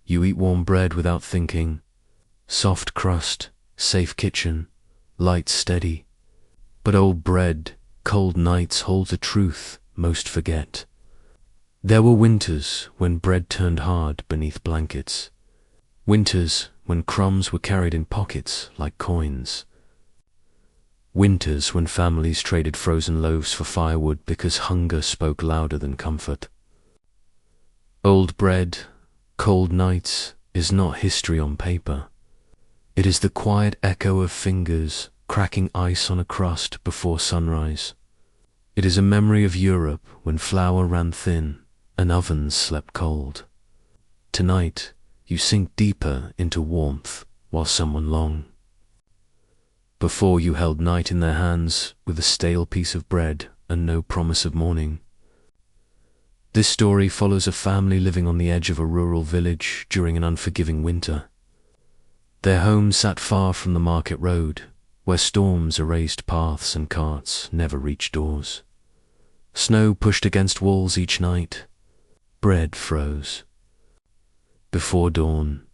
You eat warm bread without thinking. Soft crust, safe kitchen, light steady. But old bread, cold nights hold a truth most forget. There were winters when bread turned hard beneath blankets. Winters when crumbs were carried in pockets like coins. Winters when families traded frozen loaves for firewood because hunger spoke louder than comfort. Old bread, cold nights is not history on paper. It is the quiet echo of fingers cracking ice on a crust before sunrise. It is a memory of Europe when flour ran thin and ovens slept cold. Tonight, you sink deeper into warmth while someone long. Before you held night in their hands with a stale piece of bread and no promise of morning. This story follows a family living on the edge of a rural village during an unforgiving winter. Their home sat far from the market road, where storms erased paths and carts never reached doors. Snow pushed against walls each night. Bread froze. Before dawn,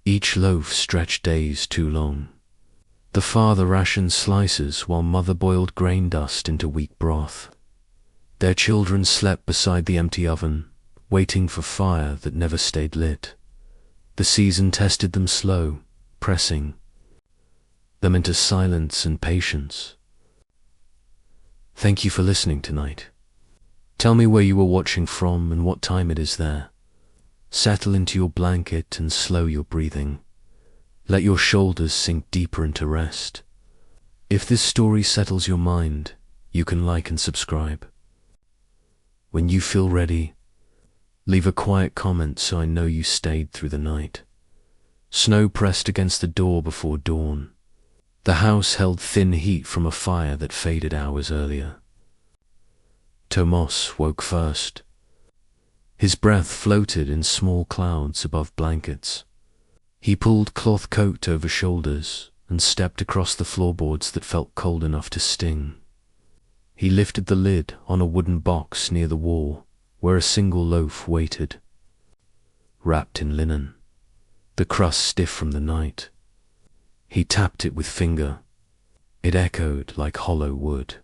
each loaf stretched days too long. The father rationed slices while mother boiled grain dust into weak broth. Their children slept beside the empty oven, waiting for fire that never stayed lit. The season tested them slow, pressing them into silence and patience. Thank you for listening tonight. Tell me where you were watching from and what time it is there. Settle into your blanket and slow your breathing. Let your shoulders sink deeper into rest. If this story settles your mind, you can like and subscribe. When you feel ready, leave a quiet comment so I know you stayed through the night. Snow pressed against the door before dawn. The house held thin heat from a fire that faded hours earlier. Tomas woke first. His breath floated in small clouds above blankets. He pulled cloth coat over shoulders and stepped across the floorboards that felt cold enough to sting. He lifted the lid on a wooden box near the wall where a single loaf waited, wrapped in linen, the crust stiff from the night. He tapped it with finger. It echoed like hollow wood.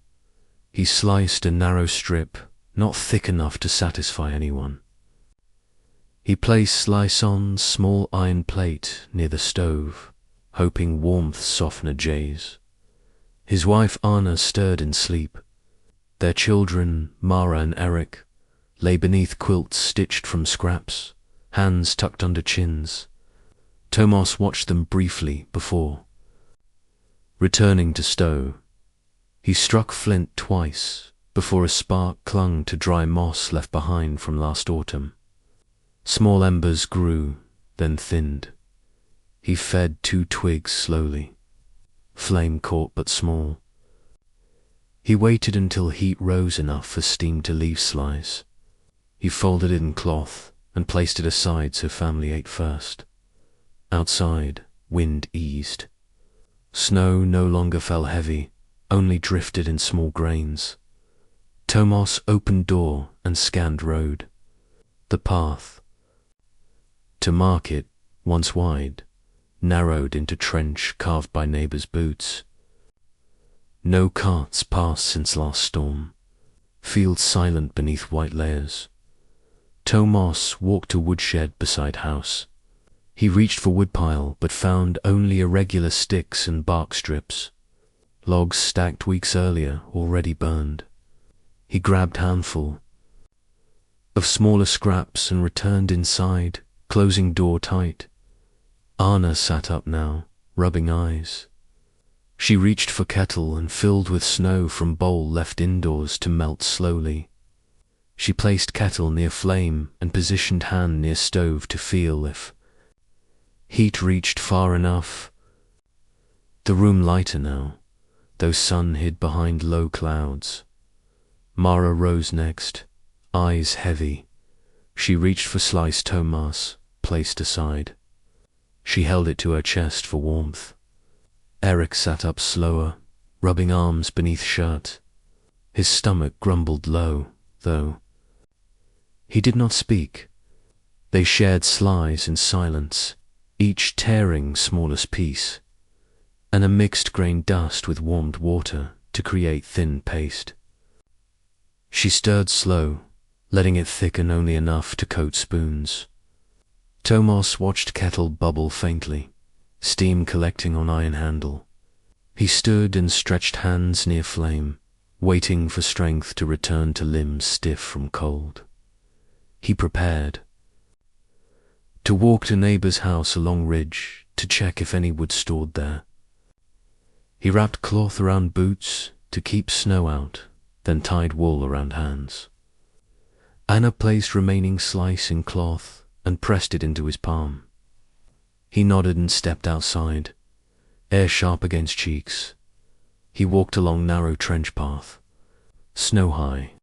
He sliced a narrow strip, not thick enough to satisfy anyone. He placed slice on small iron plate near the stove, hoping warmth soften a jays. His wife Anna stirred in sleep. Their children, Mara and Eric, lay beneath quilts stitched from scraps, hands tucked under chins. Tomas watched them briefly before returning to stow. He struck flint twice before a spark clung to dry moss left behind from last autumn. Small embers grew, then thinned. He fed 2 twigs slowly. Flame caught but small. He waited until heat rose enough for steam to leave slice. He folded it in cloth and placed it aside so family ate first. Outside, wind eased. Snow no longer fell heavy, only drifted in small grains. Tomas opened door and scanned road. The path to market, once wide, narrowed into trench carved by neighbors' boots. No carts passed since last storm. Fields silent beneath white layers. Tomas walked to woodshed beside house. He reached for woodpile but found only irregular sticks and bark strips. Logs stacked weeks earlier, already burned. He grabbed handful of smaller scraps and returned inside, closing door tight. Anna sat up now, rubbing eyes. She reached for kettle and filled with snow from bowl left indoors to melt slowly. She placed kettle near flame and positioned hand near stove to feel if heat reached far enough. The room lighter now, though sun hid behind low clouds. Mara rose next, eyes heavy. She reached for sliced Tomas, placed aside. She held it to her chest for warmth. Eric sat up slower, rubbing arms beneath shirt. His stomach grumbled low, though. He did not speak. They shared slices in silence, each tearing smallest piece, and mixed grain dust with warmed water to create thin paste. She stirred slow, letting it thicken only enough to coat spoons. Tomas watched kettle bubble faintly, steam collecting on iron handle. He stood and stretched hands near flame, waiting for strength to return to limbs stiff from cold. He prepared to walk to neighbor's house along ridge to check if any wood stored there. He wrapped cloth around boots to keep snow out, then tied wool around hands. Anna placed remaining slice in cloth and pressed it into his palm. He nodded and stepped outside, air sharp against cheeks. He walked along narrow trench path, snow high,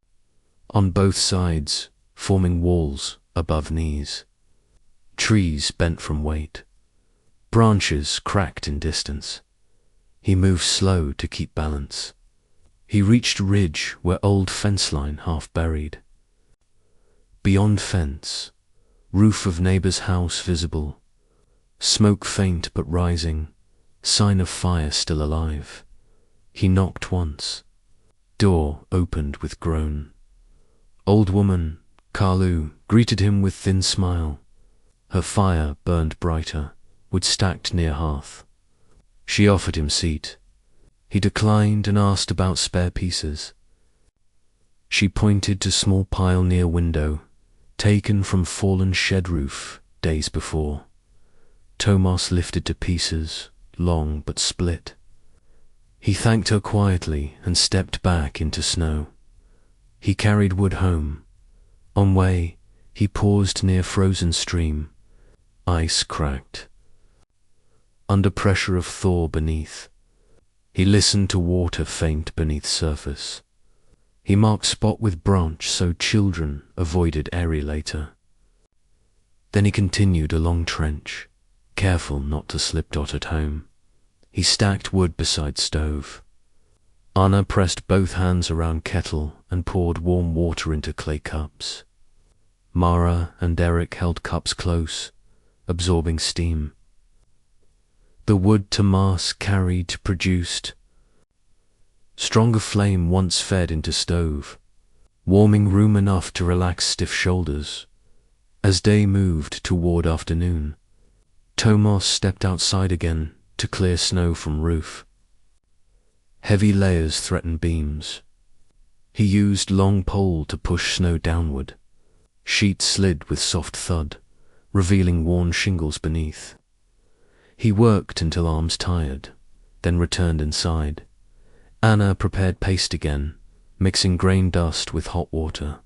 on both sides, forming walls above knees. Trees bent from weight, branches cracked in distance. He moved slow to keep balance. He reached ridge where old fence line half buried. Beyond fence, roof of neighbor's house visible, smoke faint but rising, sign of fire still alive. He knocked once. Door opened with groan. Old woman, Karlu, greeted him with thin smile. Her fire burned brighter, wood stacked near hearth. She offered him seat. He declined and asked about spare pieces. She pointed to small pile near window, taken from fallen shed roof days before. Tomas lifted to pieces, long but split. He thanked her quietly and stepped back into snow. He carried wood home. On way, he paused near frozen stream. Ice cracked. Under pressure of thaw beneath, he listened to water faint beneath surface. He marked spot with branch so children avoided airy later. Then he continued along trench, careful not to slip Dot at home. He stacked wood beside stove. Anna pressed both hands around kettle and poured warm water into clay cups. Mara and Eric held cups close, absorbing steam. The wood Tomas carried produced stronger flame once fed into stove, warming room enough to relax stiff shoulders. As day moved toward afternoon, Tomas stepped outside again to clear snow from roof. Heavy layers threatened beams. He used long pole to push snow downward. Sheets slid with soft thud, revealing worn shingles beneath. He worked until arms tired, then returned inside. Anna prepared paste again, mixing grain dust with hot water.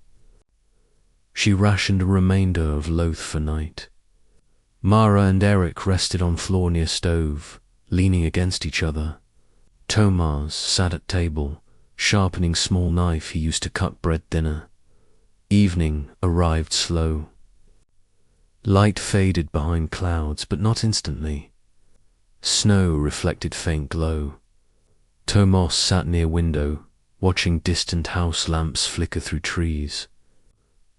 She rationed a remainder of loaf for night. Mara and Eric rested on floor near stove, leaning against each other. Tomas sat at table, sharpening small knife he used to cut bread thinner. Evening arrived slow. Light faded behind clouds, but not instantly. Snow reflected faint glow. Tomas sat near window, watching distant house lamps flicker through trees.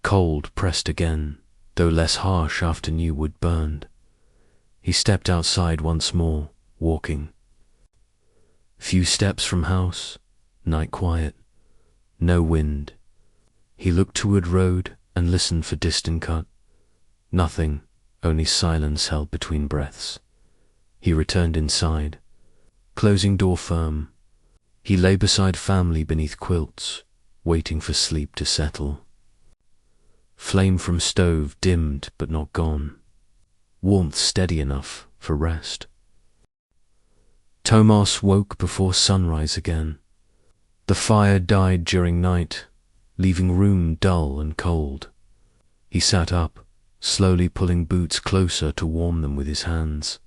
Cold pressed again, though less harsh after new wood burned. He stepped outside once more, walking. Few steps from house, night quiet, no wind. He looked toward road and listened for distant cut. Nothing, only silence held between breaths. He returned inside, closing door firm. He lay beside family beneath quilts, waiting for sleep to settle. Flame from stove dimmed but not gone. Warmth steady enough for rest. Tomas woke before sunrise again. The fire died during night, leaving room dull and cold. He sat up, slowly pulling boots closer to warm them with his hands.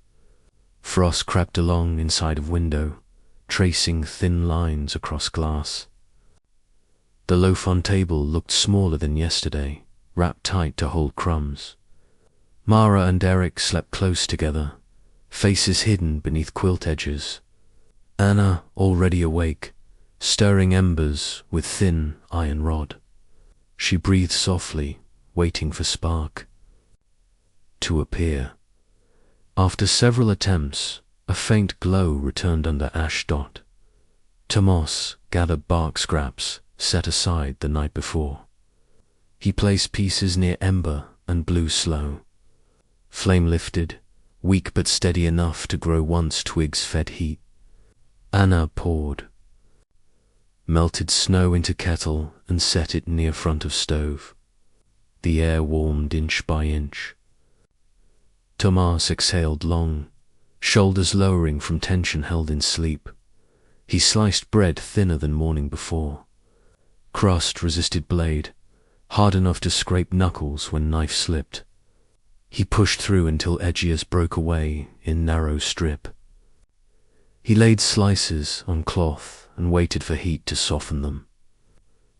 Frost crept along inside of window, tracing thin lines across glass. The loaf on table looked smaller than yesterday, wrapped tight to hold crumbs. Mara and Eric slept close together, faces hidden beneath quilt edges. Anna already awake, stirring embers with thin iron rod. She breathed softly, waiting for spark. to appear. After several attempts, a faint glow returned under ash dot. Tomas gathered bark scraps set aside the night before. He placed pieces near ember and blew slow. Flame lifted, weak but steady enough to grow once twigs fed heat. Anna poured melted snow into kettle and set it near front of stove. The air warmed inch by inch. Tomas exhaled long, shoulders lowering from tension held in sleep. He sliced bread thinner than morning before. Crust resisted blade, hard enough to scrape knuckles when knife slipped. He pushed through until edges broke away in narrow strip. He laid slices on cloth and waited for heat to soften them.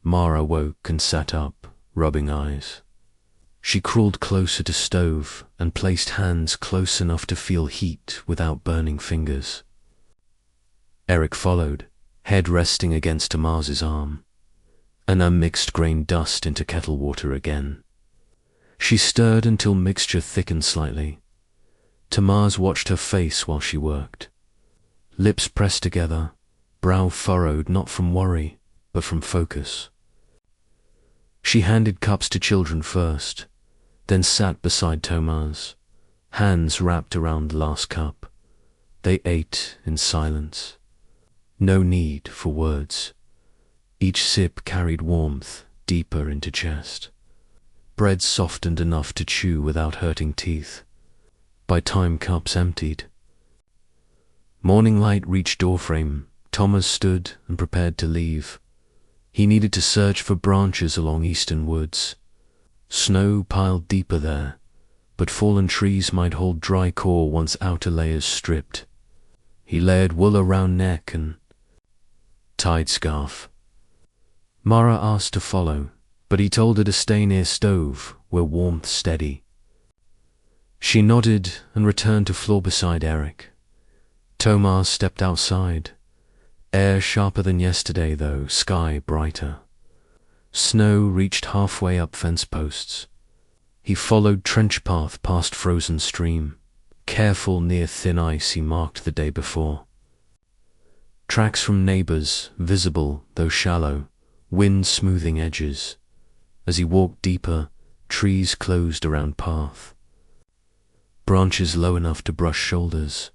Mara woke and sat up, rubbing eyes. She crawled closer to stove and placed hands close enough to feel heat without burning fingers. Eric followed, head resting against Tomas's arm. Anna mixed grain dust into kettle water again. She stirred until mixture thickened slightly. Tomas watched her face while she worked. Lips pressed together, brow furrowed not from worry, but from focus. She handed cups to children first, then sat beside Tomas, hands wrapped around the last cup. They ate in silence. No need for words. Each sip carried warmth deeper into chest. Bread softened enough to chew without hurting teeth. By time cups emptied. Morning light reached doorframe. Thomas stood and prepared to leave. He needed to search for branches along eastern woods. Snow piled deeper there, but fallen trees might hold dry core once outer layers stripped. He layered wool around neck and tied scarf. Mara asked to follow, but he told her to stay near stove, where warmth steady. She nodded and returned to floor beside Eric. Tomas stepped outside. Air sharper than yesterday though, sky brighter. Snow reached halfway up fence posts. He followed trench path past frozen stream, careful near thin ice he marked the day before. Tracks from neighbors, visible though shallow, wind smoothing edges. As he walked deeper, trees closed around path. Branches low enough to brush shoulders.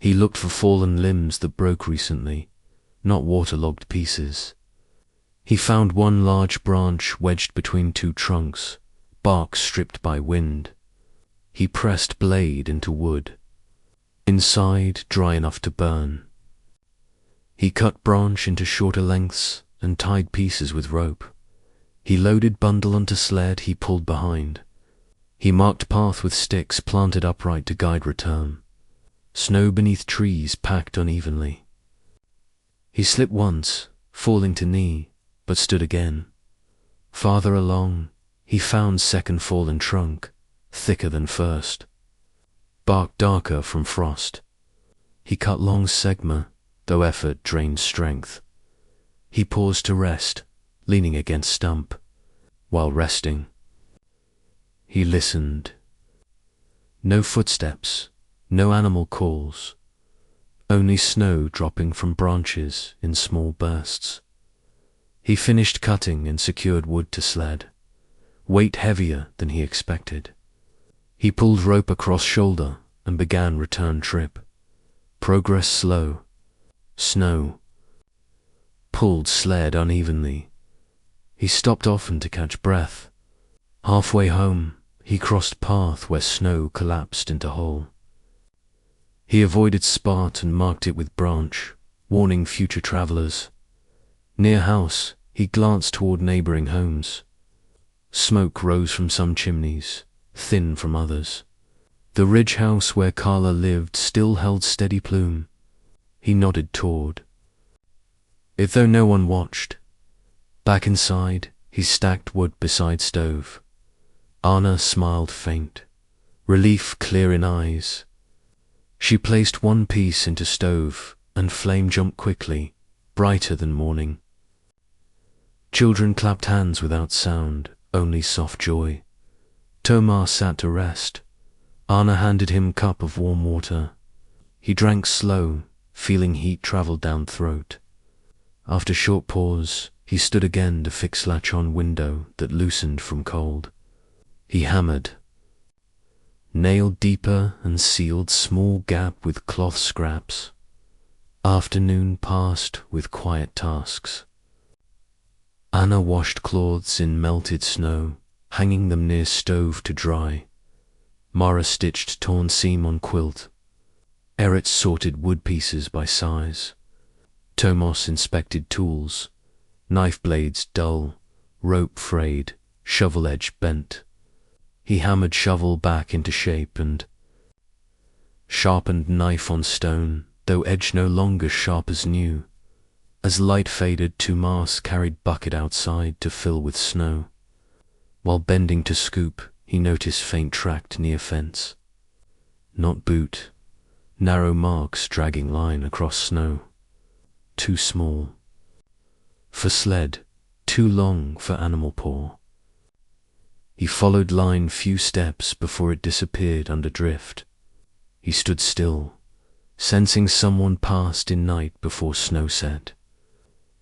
He looked for fallen limbs that broke recently, not waterlogged pieces. He found one large branch wedged between two trunks, bark stripped by wind. He pressed blade into wood. Inside, dry enough to burn. He cut branch into shorter lengths and tied pieces with rope. He loaded bundle onto sled he pulled behind. He marked path with sticks planted upright to guide return. Snow beneath trees packed unevenly. He slipped once, falling to knee, but stood again. Farther along, he found second fallen trunk, thicker than first. Bark darker from frost. He cut long segma, though effort drained strength. He paused to rest, leaning against stump. While resting, he listened. No footsteps, no animal calls, only snow dropping from branches in small bursts. He finished cutting and secured wood to sled, weight heavier than he expected. He pulled rope across shoulder and began return trip. Progress slow. Snow pulled sled unevenly. He stopped often to catch breath. Halfway home, he crossed path where snow collapsed into hole. He avoided spot and marked it with branch, warning future travelers. Near house, he glanced toward neighboring homes. Smoke rose from some chimneys, thin from others. The ridge house where Carla lived still held steady plume. He nodded toward it, though no one watched. Back inside, he stacked wood beside stove. Anna smiled faint, relief clear in eyes. She placed one piece into stove, and flame jumped quickly, brighter than morning. Children clapped hands without sound, only soft joy. Tomas sat to rest, Anna handed him a cup of warm water. He drank slow, feeling heat travel down throat. After a short pause, he stood again to fix latch-on window that loosened from cold. He hammered, nailed deeper and sealed small gap with cloth scraps. Afternoon passed with quiet tasks. Anna washed clothes in melted snow, hanging them near stove to dry. Mara stitched torn seam on quilt. Erit sorted wood pieces by size. Tomos inspected tools, knife blades dull, rope frayed, shovel edge bent. He hammered shovel back into shape and sharpened knife on stone, though edge no longer sharp as new. As light faded, Tomas carried bucket outside to fill with snow. While bending to scoop, he noticed faint tracked near fence. Not boot, narrow marks dragging line across snow. Too small for sled, too long for animal paw. He followed line few steps before it disappeared under drift. He stood still, sensing someone passed in night before snow set.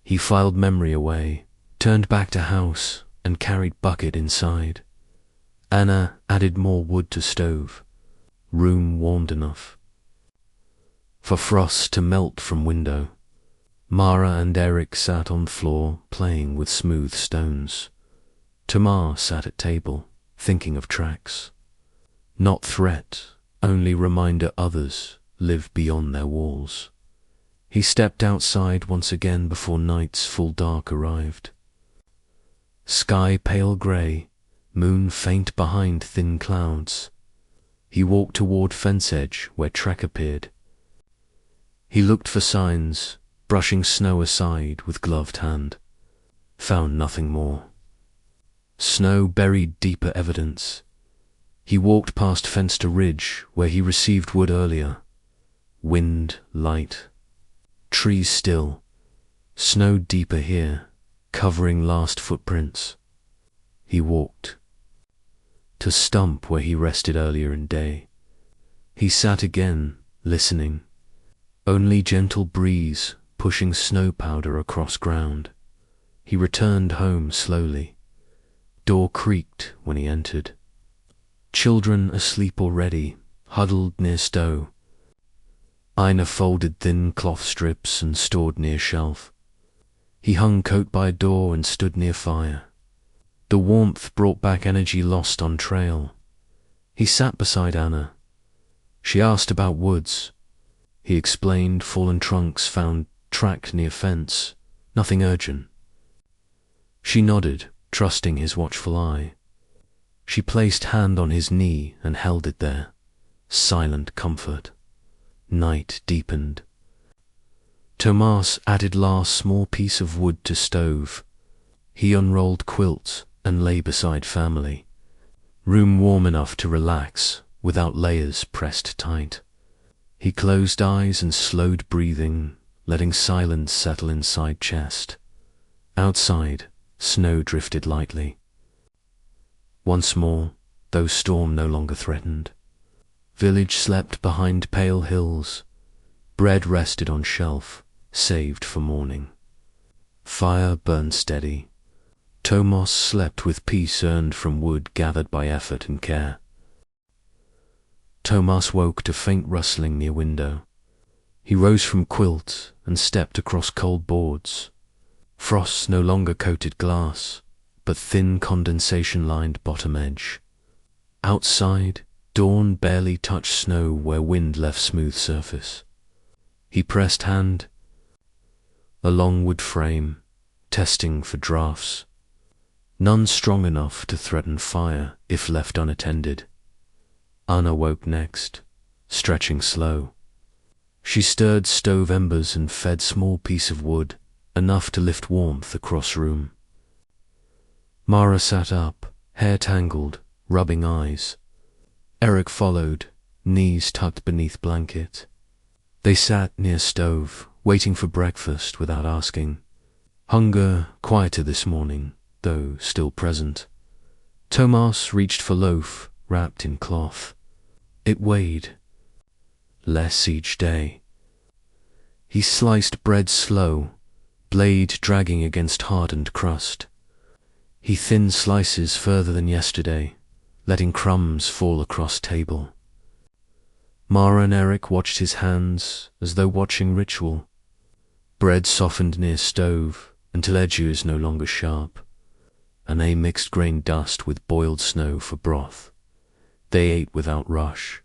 He filed memory away, turned back to house, and carried bucket inside. Anna added more wood to stove. Room warmed enough for frost to melt from window. Mara and Eric sat on floor, playing with smooth stones. Tamar sat at table, thinking of tracks. Not threat, only reminder others live beyond their walls. He stepped outside once again before night's full dark arrived. Sky pale grey, moon faint behind thin clouds. He walked toward fence edge where track appeared. He looked for signs, brushing snow aside with gloved hand. Found nothing more. Snow buried deeper evidence. He walked past fence to ridge where he received wood earlier. Wind light. Trees still. Snow deeper here, covering last footprints. He walked to stump where he rested earlier in day. He sat again, listening. Only gentle breeze pushing snow powder across ground. He returned home slowly. Door creaked when he entered. Children asleep already, huddled near stove. Ina folded thin cloth strips and stored near shelf. He hung coat by door and stood near fire. The warmth brought back energy lost on trail. He sat beside Anna. She asked about woods. He explained fallen trunks found tracked near fence. Nothing urgent. She nodded, trusting his watchful eye. She placed hand on his knee and held it there. Silent comfort. Night deepened. Tomas added last small piece of wood to stove. He unrolled quilt and lay beside family. Room warm enough to relax, without layers pressed tight. He closed eyes and slowed breathing, letting silence settle inside chest. Outside, snow drifted lightly. Once more, though storm no longer threatened. Village slept behind pale hills. Bread rested on shelf, saved for morning. Fire burned steady. Tomos slept with peace earned from wood gathered by effort and care. Tomas woke to faint rustling near window. He rose from quilt and stepped across cold boards. Frost no longer coated glass, but thin condensation-lined bottom edge. Outside, dawn barely touched snow where wind left smooth surface. He pressed hand. A long wood frame, testing for drafts. None strong enough to threaten fire if left unattended. Anna woke next, stretching slow. She stirred stove embers and fed small piece of wood, enough to lift warmth across room. Mara sat up, hair tangled, rubbing eyes. Eric followed, knees tucked beneath blanket. They sat near stove, waiting for breakfast without asking. Hunger quieter this morning, though still present. Tomas reached for loaf, wrapped in cloth. It weighed less each day. He sliced bread slow, blade dragging against hardened crust. He thinned slices further than yesterday, letting crumbs fall across table. Mara and Eric watched his hands as though watching ritual. Bread softened near stove until edges no longer sharp, and they mixed grain dust with boiled snow for broth. They ate without rush.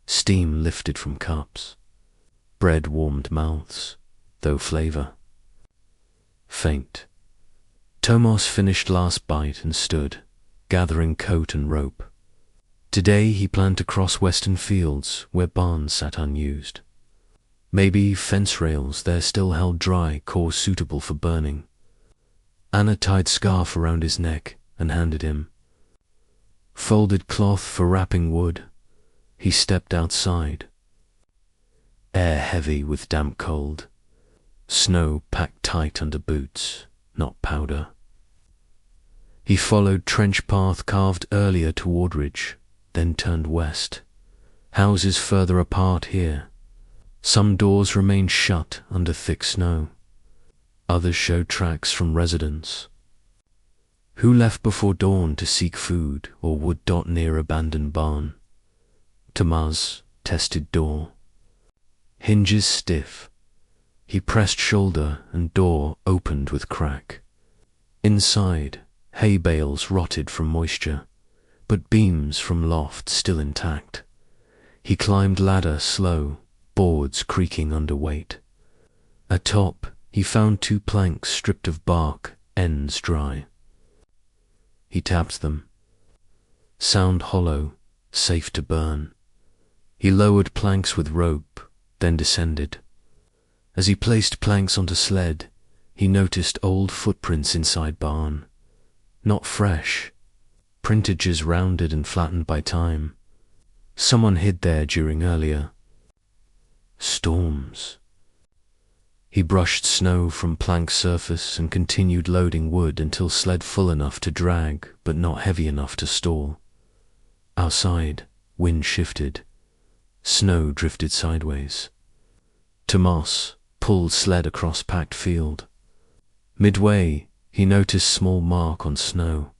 Steam lifted from cups. Bread warmed mouths, though flavor faint. Tomas finished last bite and stood, gathering coat and rope. Today he planned to cross western fields where barns sat unused. Maybe fence rails there still held dry core suitable for burning. Anna tied scarf around his neck and handed him folded cloth for wrapping wood. He stepped outside. Air heavy with damp cold. Snow packed tight under boots, not powder. He followed trench path carved earlier toward ridge, then turned west. Houses further apart here. Some doors remained shut under thick snow. Others showed tracks from residents. Who left before dawn to seek food or would dot near abandoned barn? Tomas tested door. Hinges stiff. He pressed shoulder and door opened with crack. Inside, hay bales rotted from moisture, but beams from loft still intact. He climbed ladder slow, boards creaking under weight. Atop, he found 2 planks stripped of bark, ends dry. He tapped them. Sound hollow, safe to burn. He lowered planks with rope, then descended. As he placed planks onto sled, he noticed old footprints inside barn. Not fresh. Printages rounded and flattened by time. Someone hid there during earlier storms. He brushed snow from plank surface and continued loading wood until sled full enough to drag but not heavy enough to stall. Outside, wind shifted. Snow drifted sideways. Tomas pulled sled across packed field. Midway, he noticed small mark on snow,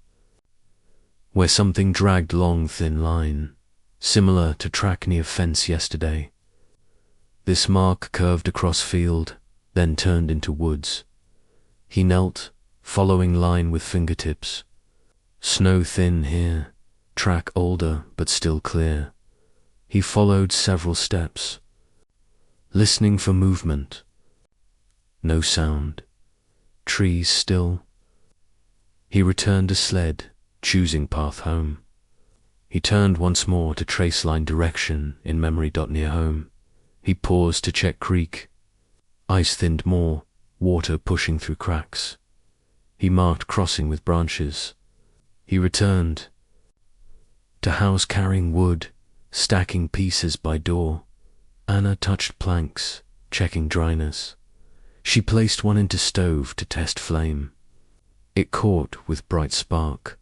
where something dragged long thin line, similar to track near fence yesterday. This mark curved across field, then turned into woods. He knelt, following line with fingertips. Snow thin here, track older but still clear. He followed several steps, listening for movement. No sound. Trees still. He returned to sled, choosing path home. He turned once more to trace line direction in memory. Near home. He paused to check creek. Ice thinned more, water pushing through cracks. He marked crossing with branches. He returned to house carrying wood, stacking pieces by door. Anna touched planks, checking dryness. She placed one into stove to test flame. It caught with bright spark.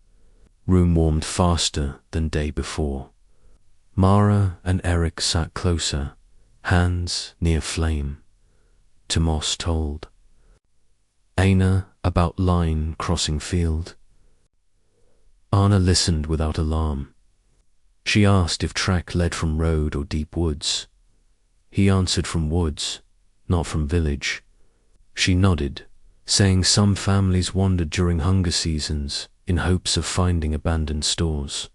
Room warmed faster than day before. Mara and Eric sat closer, hands near flame. Tomas told Aina about line crossing field. Anna listened without alarm. She asked if track led from road or deep woods. He answered from woods, not from village. She nodded, saying some families wandered during hunger seasons in hopes of finding abandoned stores.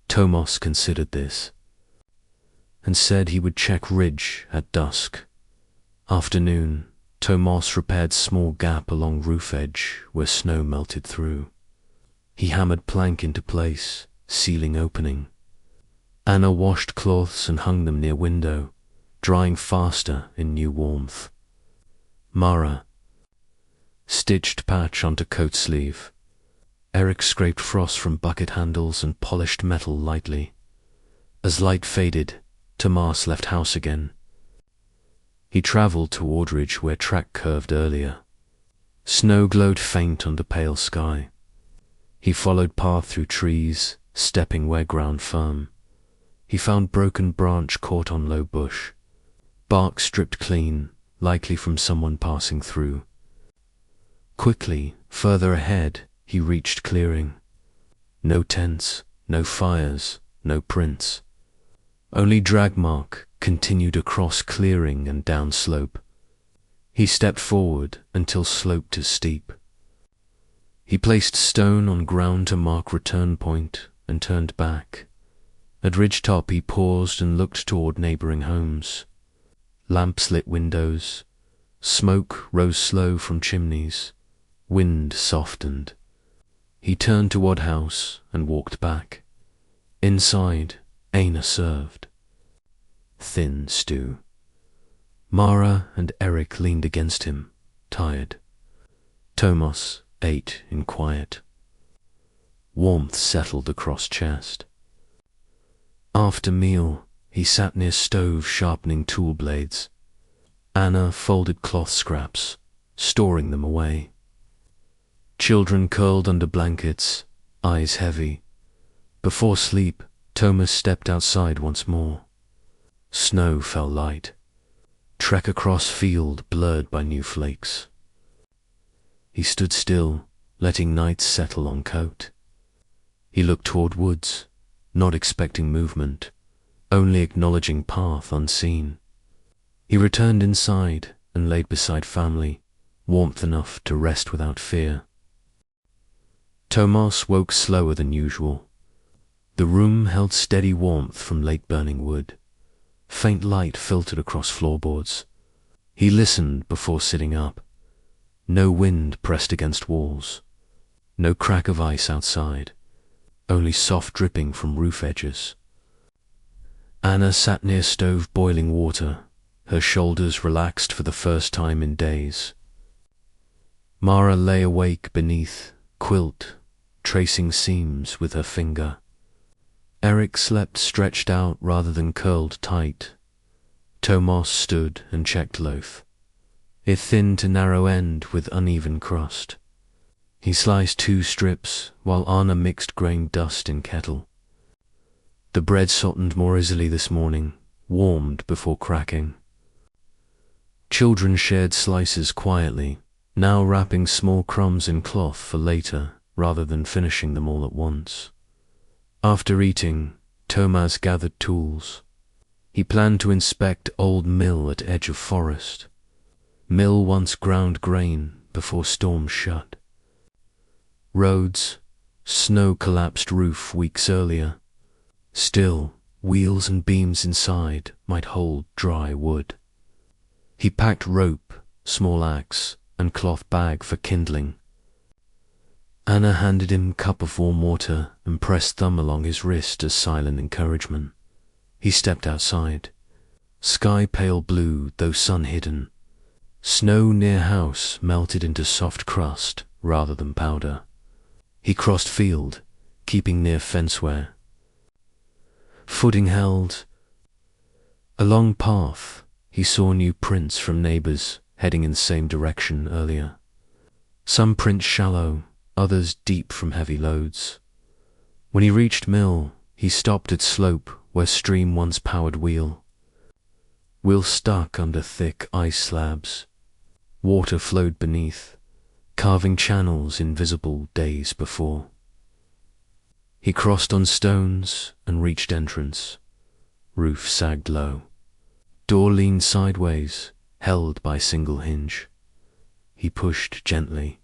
Tomas considered this and said he would check ridge at dusk. Afternoon, Tomas repaired small gap along roof edge where snow melted through. He hammered plank into place, sealing opening. Anna washed cloths and hung them near window, drying faster in new warmth. Mara stitched patch onto coat sleeve. Eric scraped frost from bucket handles and polished metal lightly. As light faded, Tomas left house again. He travelled toward ridge where track curved earlier. Snow glowed faint on the pale sky. He followed path through trees, stepping where ground firm. He found broken branch caught on low bush, bark stripped clean, likely from someone passing through. Quickly, further ahead, he reached clearing. No tents, no fires, no prints. Only drag mark continued across clearing and down slope. He stepped forward until sloped as steep. He placed stone on ground to mark return point and turned back. At ridge top he paused and looked toward neighboring homes. Lamps lit windows. Smoke rose slow from chimneys. Wind softened. He turned toward house and walked back. Inside, Aina served. Thin stew. Mara and Eric leaned against him, tired. Tomas ate in quiet. Warmth settled across chest. After meal, he sat near stove sharpening tool blades. Anna folded cloth scraps, storing them away. Children curled under blankets, eyes heavy. Before sleep, Tomas stepped outside once more. Snow fell light. Trek across field blurred by new flakes. He stood still, letting night settle on coat. He looked toward woods, not expecting movement, only acknowledging path unseen. He returned inside and laid beside family, warmth enough to rest without fear. Tomas woke slower than usual. The room held steady warmth from late-burning wood. Faint light filtered across floorboards. He listened before sitting up. No wind pressed against walls. No crack of ice outside. Only soft dripping from roof edges. Anna sat near stove boiling water, her shoulders relaxed for the first time in days. Mara lay awake beneath, quilt, tracing seams with her finger. Eric slept stretched out rather than curled tight. Tomas stood and checked loaf. It thinned to narrow end with uneven crust. He sliced 2 strips while Anna mixed grain dust in kettle. The bread softened more easily this morning, warmed before cracking. Children shared slices quietly, now wrapping small crumbs in cloth for later rather than finishing them all at once. After eating, Tomas gathered tools. He planned to inspect old mill at edge of forest. Mill once ground grain before storms shut. Roads, snow-collapsed roof weeks earlier. Still, wheels and beams inside might hold dry wood. He packed rope, small axe, and cloth bag for kindling. Anna handed him a cup of warm water and pressed thumb along his wrist as silent encouragement. He stepped outside. Sky pale blue, though sun hidden. Snow near house melted into soft crust rather than powder. He crossed field, keeping near fenceware. Footing held. Along path, he saw new prints from neighbors heading in the same direction earlier. Some prints shallow, others deep from heavy loads. When he reached mill, he stopped at slope where stream once powered wheel. Wheel stuck under thick ice slabs. Water flowed beneath, carving channels invisible days before. He crossed on stones and reached entrance. Roof sagged low. Door leaned sideways, held by single hinge. He pushed gently.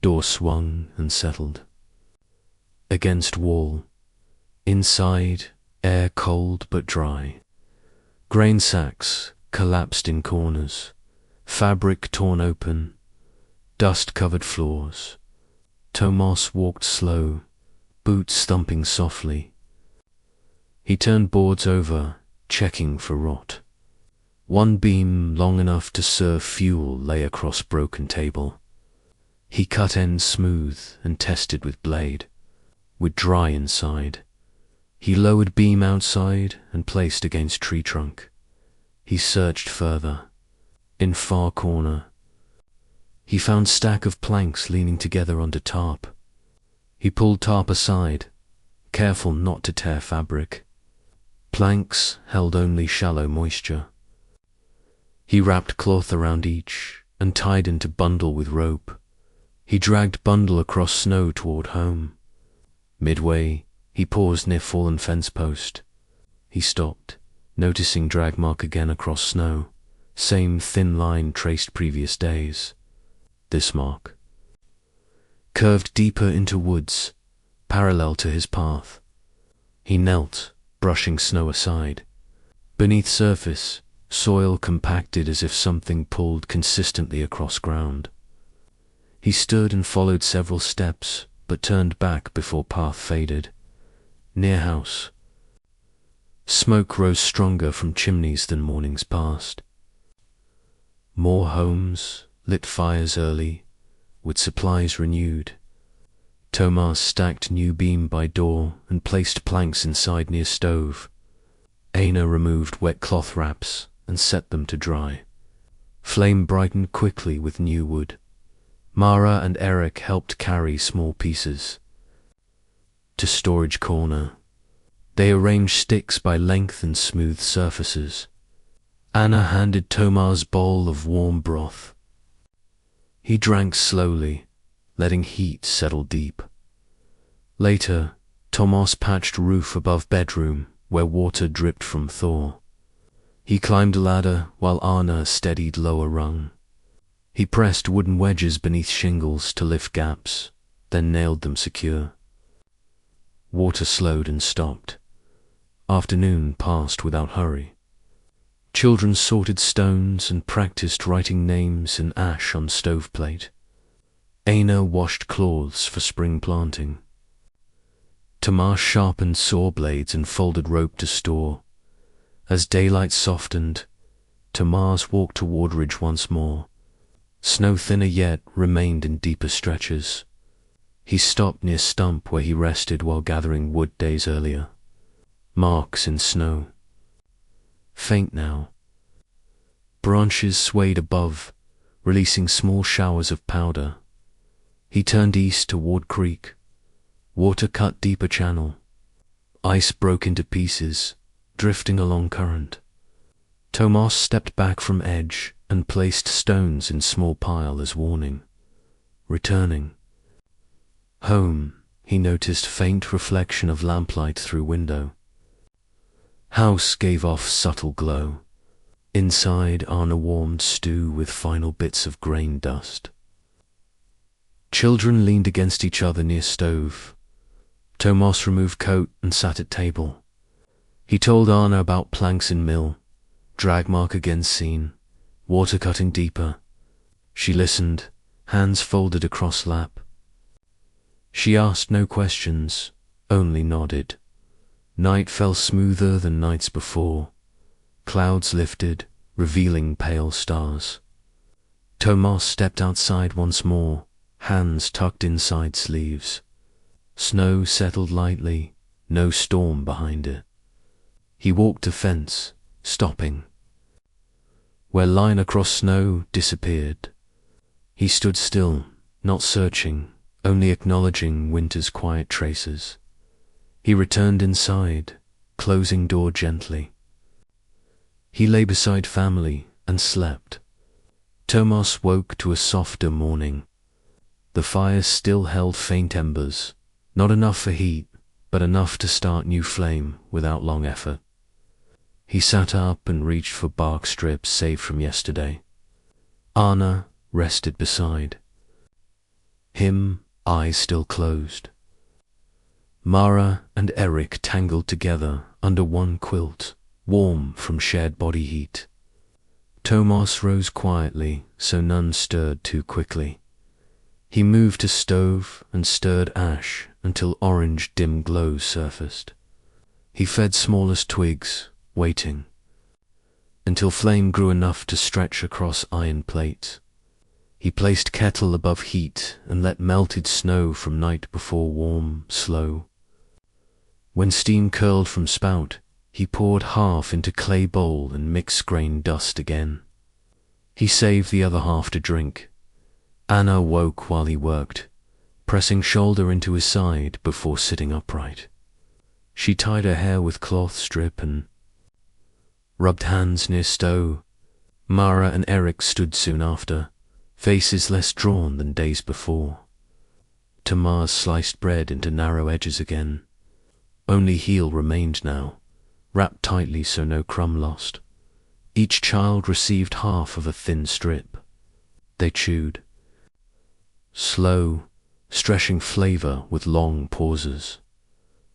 Door swung and settled. Against wall. Inside, air cold but dry. Grain sacks collapsed in corners. Fabric torn open. Dust-covered floors. Tomas walked slow, boots thumping softly. He turned boards over, checking for rot. One beam long enough to serve fuel lay across broken table. He cut ends smooth and tested with blade. With dry inside. He lowered beam outside and placed against tree trunk. He searched further. In far corner. He found stack of planks leaning together under tarp. He pulled tarp aside, careful not to tear fabric. planks held only shallow moisture. He wrapped cloth around each and tied into bundle with rope. He dragged bundle across snow toward home. Midway, he paused near fallen fence post. He stopped, noticing drag mark again across snow, same thin line traced previous days. This mark curved deeper into woods, parallel to his path. He knelt, brushing snow aside. Beneath surface, soil compacted as if something pulled consistently across ground. He stood and followed several steps, but turned back before path faded. Near house. Smoke rose stronger from chimneys than mornings past. More homes lit fires early, with supplies renewed. Thomas stacked new beam by door and placed planks inside near stove. Aina removed wet cloth wraps and set them to dry. Flame brightened quickly with new wood. Mara and Eric helped carry small pieces. To storage corner. They arranged sticks by length and smooth surfaces. Anna handed Thomas bowl of warm broth. He drank slowly, letting heat settle deep. Later, Thomas patched roof above bedroom where water dripped from thaw. He climbed a ladder while Anna steadied lower rung. He pressed wooden wedges beneath shingles to lift gaps, then nailed them secure. Water slowed and stopped. Afternoon passed without hurry. Children sorted stones and practiced writing names in ash on stoveplate. Aina washed cloths for spring planting. Thomas sharpened saw blades and folded rope to store. As daylight softened, Thomas walked toward ridge once more. Snow thinner yet remained in deeper stretches. He stopped near stump where he rested while gathering wood days earlier. Marks in snow. Faint now. Branches swayed above, releasing small showers of powder. He turned east toward creek. Water cut deeper channel. Ice broke into pieces, drifting along current. Thomas stepped back from edge and placed stones in small pile as warning. Returning. Home, he noticed faint reflection of lamplight through window. House gave off subtle glow. Inside, Anna warmed stew with final bits of grain dust. Children leaned against each other near stove. Thomas removed coat and sat at table. He told Anna about planks in mill, drag mark again seen, water cutting deeper. She listened, hands folded across lap. She asked no questions, only nodded. Night fell smoother than nights before. Clouds lifted, revealing pale stars. Thomas stepped outside once more, hands tucked inside sleeves. Snow settled lightly, no storm behind it. He walked a fence, stopping. Where line across snow disappeared. He stood still, not searching, only acknowledging winter's quiet traces. He returned inside, closing door gently. He lay beside family and slept. Thomas woke to a softer morning. The fire still held faint embers, not enough for heat, but enough to start new flame without long effort. He sat up and reached for bark strips saved from yesterday. Anna rested beside him, eyes still closed. Mara and Eric tangled together under one quilt, warm from shared body heat. Thomas rose quietly, so none stirred too quickly. He moved to stove and stirred ash until orange dim glows surfaced. He fed smallest twigs, waiting, until flame grew enough to stretch across iron plate. He placed kettle above heat and let melted snow from night before warm, slow. When steam curled from spout, he poured half into clay bowl and mixed grain dust again. He saved the other half to drink. Anna woke while he worked, pressing shoulder into his side before sitting upright. She tied her hair with cloth strip and rubbed hands near stove. Mara and Eric stood soon after, faces less drawn than days before. Tamar sliced bread into narrow edges again. Only heel remained now, wrapped tightly so no crumb lost. Each child received half of a thin strip. They chewed. Slow, stretching flavor with long pauses.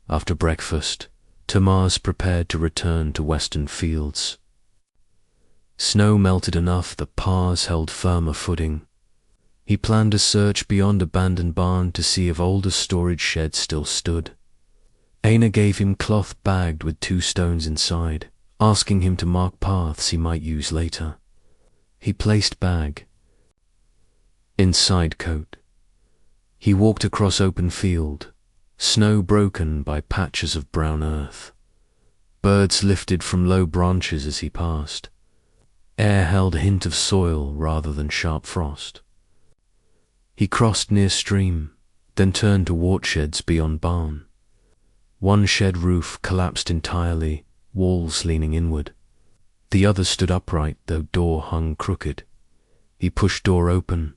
After breakfast, Tamar's prepared to return to western fields. Snow melted enough that Pars held firmer footing. He planned a search beyond abandoned barn to see if older storage sheds still stood. Aina gave him cloth bagged with 2 stones inside, asking him to mark paths he might use later. He placed bag inside coat. He walked across open field, snow broken by patches of brown earth. Birds lifted from low branches as he passed. Air held a hint of soil rather than sharp frost. He crossed near stream, then turned to wart sheds beyond barn. One shed roof collapsed entirely, walls leaning inward. The other stood upright, though door hung crooked. He pushed door open.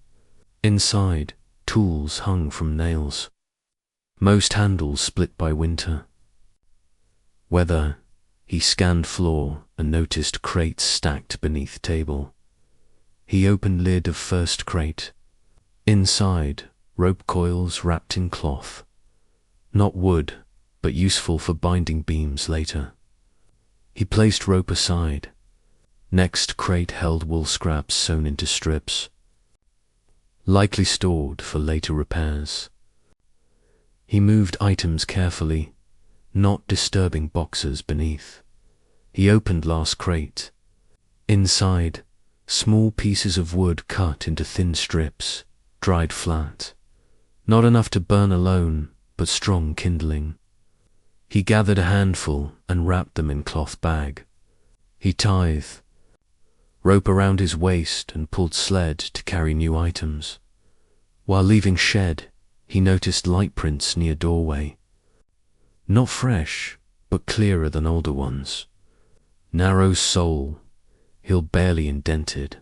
Inside, tools hung from nails. Most handles split by winter. Weather. He scanned floor and noticed crates stacked beneath table. He opened lid of first crate. Inside, rope coils wrapped in cloth. Not wood, but useful for binding beams later. He placed rope aside. Next crate held wool scraps sewn into strips, likely stored for later repairs. He moved items carefully, not disturbing boxes beneath. He opened last crate. Inside, small pieces of wood cut into thin strips, dried flat. Not enough to burn alone, but strong kindling. He gathered a handful and wrapped them in cloth bag. He tied rope around his waist and pulled sled to carry new items. While leaving shed, he noticed light prints near doorway. Not fresh, but clearer than older ones. Narrow sole, heel barely indented.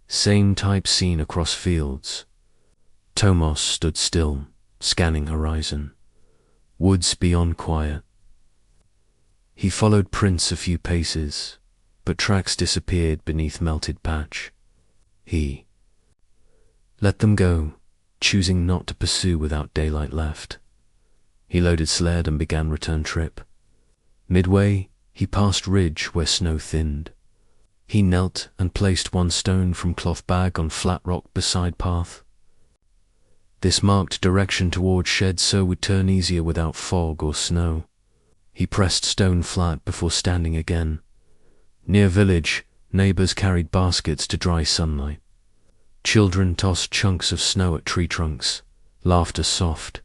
Same type seen across fields. Tomos stood still, scanning horizon. Woods beyond quiet. He followed prints a few paces, but tracks disappeared beneath melted patch. He let them go, choosing not to pursue without daylight left. He loaded sled and began return trip. Midway, he passed ridge where snow thinned. He knelt and placed 1 stone from cloth bag on flat rock beside path. This marked direction toward shed so would turn easier without fog or snow. He pressed stone flat before standing again. Near village, neighbors carried baskets to dry sunlight. Children tossed chunks of snow at tree trunks, laughter soft.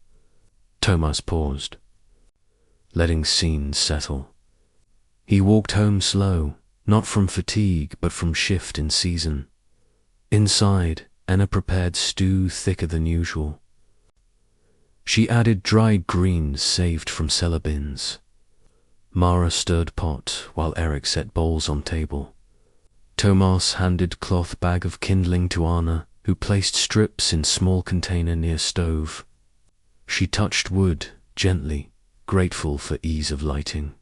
Thomas paused, letting scenes settle. He walked home slow, not from fatigue but from shift in season. Inside, Anna prepared stew thicker than usual. She added dried greens saved from cellar bins. Mara stirred pot while Eric set bowls on table. Tomas handed cloth bag of kindling to Anna, who placed strips in small container near stove. She touched wood gently, grateful for ease of lighting.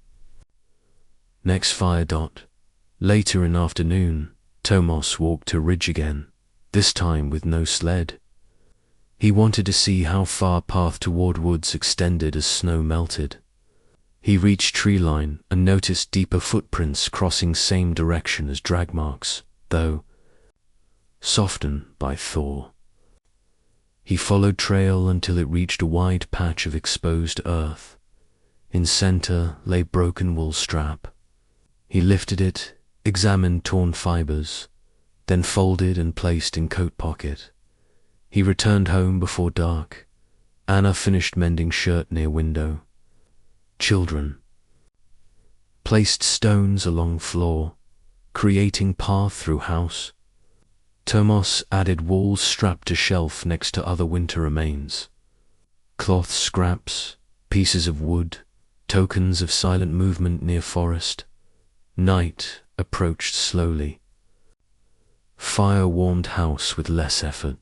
Next fire dot. Later in afternoon, Tomas walked to ridge again, this time with no sled. He wanted to see how far path toward woods extended as snow melted. He reached tree line and noticed deeper footprints crossing same direction as drag marks, though softened by thaw. He followed trail until it reached a wide patch of exposed earth. In center lay broken wool strap. He lifted it, examined torn fibers, then folded and placed in coat pocket. He returned home before dark. Anna finished mending shirt near window. Children placed stones along floor, creating path through house. Tomas added walls strapped to shelf next to other winter remains. Cloth scraps, pieces of wood, tokens of silent movement near forest. Night approached slowly. Fire warmed house with less effort.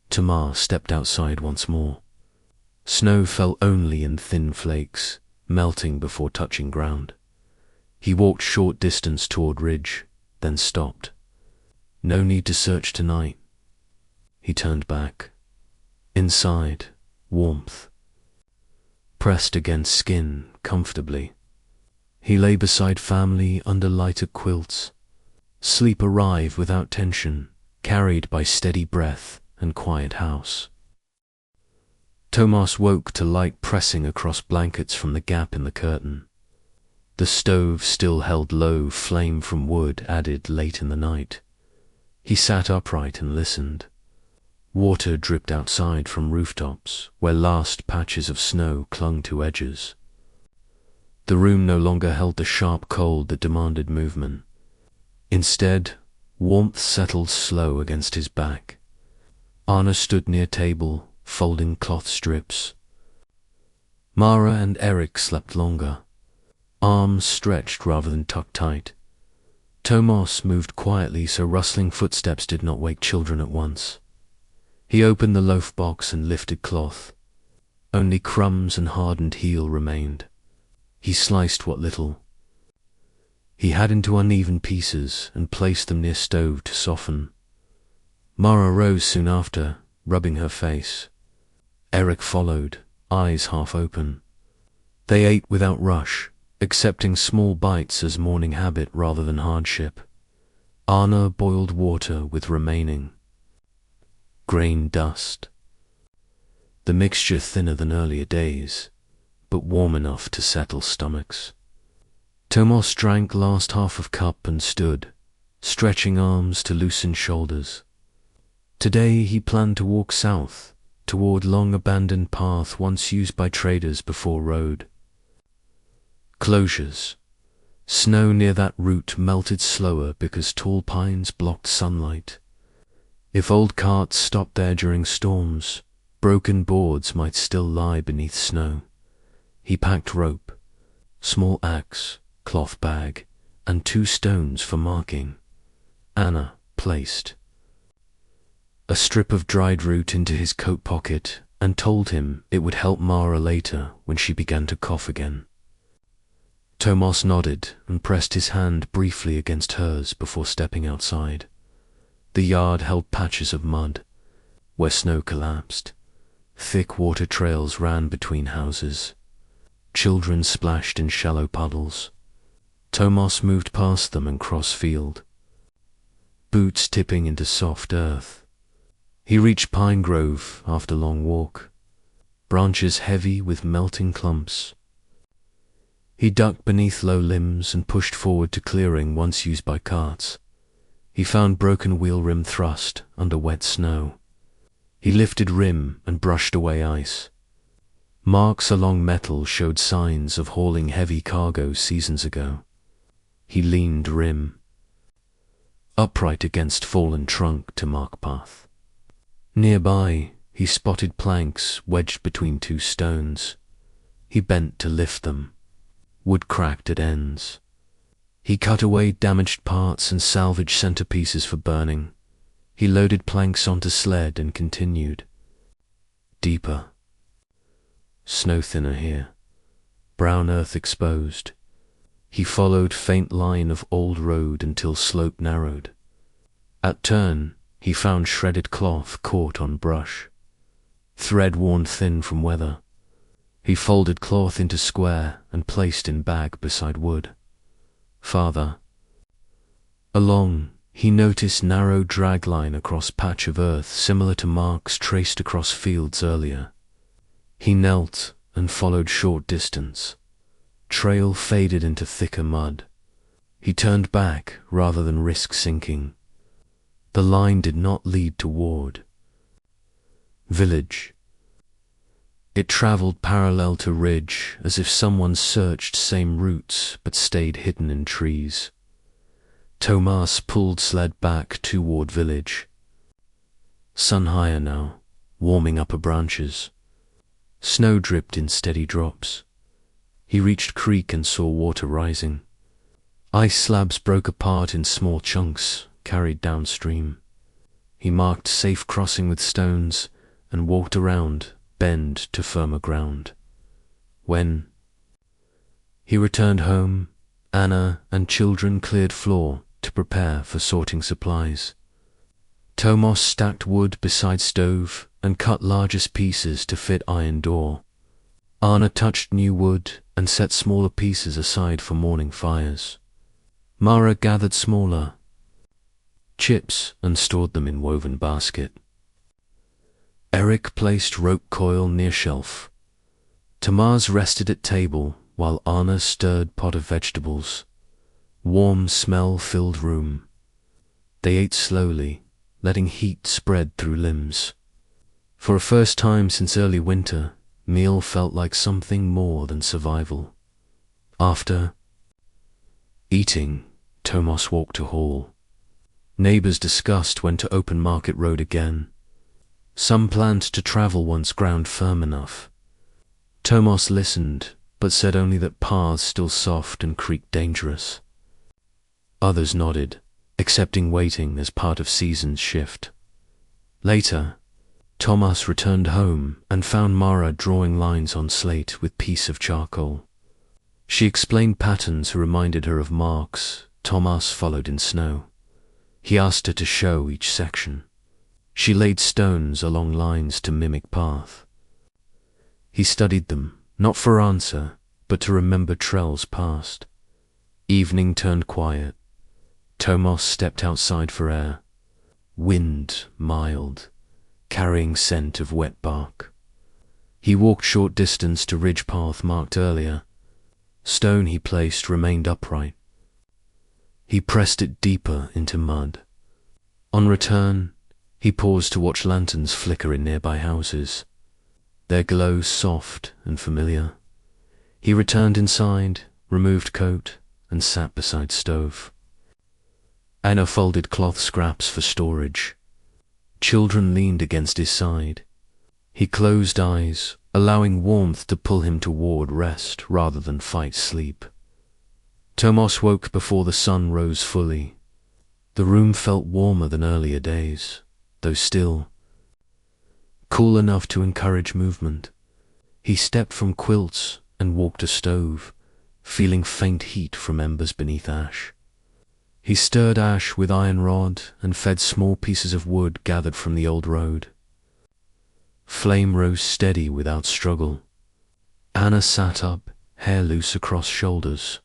Tamar stepped outside once more. Snow fell only in thin flakes, melting before touching ground. He walked short distance toward ridge, then stopped. No need to search tonight. He turned back. Inside, warmth pressed against skin comfortably. He lay beside family under lighter quilts. Sleep arrived without tension, carried by steady breath and quiet house. Tomas woke to light pressing across blankets from the gap in the curtain. The stove still held low flame from wood added late in the night. He sat upright and listened. Water dripped outside from rooftops, where last patches of snow clung to edges. The room no longer held the sharp cold that demanded movement. Instead, warmth settled slow against his back. Anna stood near table, folding cloth strips. Mara and Eric slept longer, arms stretched rather than tucked tight. Tomas moved quietly so rustling footsteps did not wake children at once. He opened the loaf box and lifted cloth. Only crumbs and hardened heel remained. He sliced what little he had into uneven pieces and placed them near stove to soften. Mara rose soon after, rubbing her face. Eric followed, eyes half open. They ate without rush, accepting small bites as morning habit rather than hardship. Anna boiled water with remaining grain dust. The mixture thinner than earlier days, but warm enough to settle stomachs. Tomas drank last half of cup and stood, stretching arms to loosen shoulders. Today he planned to walk south, toward long-abandoned path once used by traders before road. Closures. Snow near that route melted slower because tall pines blocked sunlight. If old carts stopped there during storms, broken boards might still lie beneath snow. He packed rope, small axe, cloth bag, and 2 stones for marking. Anna placed a strip of dried root into his coat pocket and told him it would help Mara later when she began to cough again. Tomas nodded and pressed his hand briefly against hers before stepping outside. The yard held patches of mud, where snow collapsed. Thick water trails ran between houses. Children splashed in shallow puddles. Tomas moved past them and crossed field, boots tipping into soft earth. He reached Pine Grove after long walk, branches heavy with melting clumps. He ducked beneath low limbs and pushed forward to clearing once used by carts. He found broken wheel rim thrust under wet snow. He lifted rim and brushed away ice. Marks along metal showed signs of hauling heavy cargo seasons ago. He leaned rim upright against fallen trunk to mark path. Nearby, he spotted planks wedged between 2 stones. He bent to lift them. Wood cracked at ends. He cut away damaged parts and salvaged centerpieces for burning. He loaded planks onto sled and continued. Deeper. Snow thinner here. Brown earth exposed. He followed faint line of old road until slope narrowed. At turn, he found shredded cloth caught on brush. Thread worn thin from weather. He folded cloth into square and placed in bag beside wood. Farther along, he noticed narrow drag line across patch of earth similar to marks traced across fields earlier. He knelt and followed short distance. Trail faded into thicker mud. He turned back rather than risk sinking. The line did not lead toward village. It traveled parallel to ridge, as if someone searched same routes but stayed hidden in trees. Tomas pulled sled back toward village. Sun higher now, warming upper branches. Snow dripped in steady drops. He reached creek and saw water rising. Ice slabs broke apart in small chunks, carried downstream. He marked safe crossing with stones and walked around, bend to firmer ground. When he returned home, Anna and children cleared floor to prepare for sorting supplies. Tomos stacked wood beside stove and cut largest pieces to fit iron door. Anna touched new wood and set smaller pieces aside for morning fires. Mara gathered smaller chips and stored them in woven basket. Eric placed rope coil near shelf. Tamaz rested at table while Anna stirred pot of vegetables. Warm smell filled room. They ate slowly, letting heat spread through limbs. For a first time since early winter, meal felt like something more than survival. After eating, Tomos walked to hall. Neighbors discussed when to open Market Road again. Some planned to travel once ground firm enough. Tomos listened, but said only that paths still soft and creek dangerous. Others nodded, accepting waiting as part of season's shift. Later, Thomas returned home and found Mara drawing lines on slate with piece of charcoal. She explained patterns who reminded her of marks Thomas followed in snow. He asked her to show each section. She laid stones along lines to mimic path. He studied them, not for answer, but to remember trails past. Evening turned quiet. Tomos stepped outside for air. Wind mild, carrying scent of wet bark. He walked short distance to ridge path marked earlier. Stone he placed remained upright. He pressed it deeper into mud. On return, he paused to watch lanterns flicker in nearby houses. Their glow soft and familiar. He returned inside, removed coat, and sat beside stove. Anna folded cloth scraps for storage. Children leaned against his side. He closed eyes, allowing warmth to pull him toward rest rather than fight sleep. Tomos woke before the sun rose fully. The room felt warmer than earlier days, though still cool enough to encourage movement. He stepped from quilts and walked to stove, feeling faint heat from embers beneath ash. He stirred ash with iron rod and fed small pieces of wood gathered from the old road. Flame rose steady without struggle. Anna sat up, hair loose across shoulders.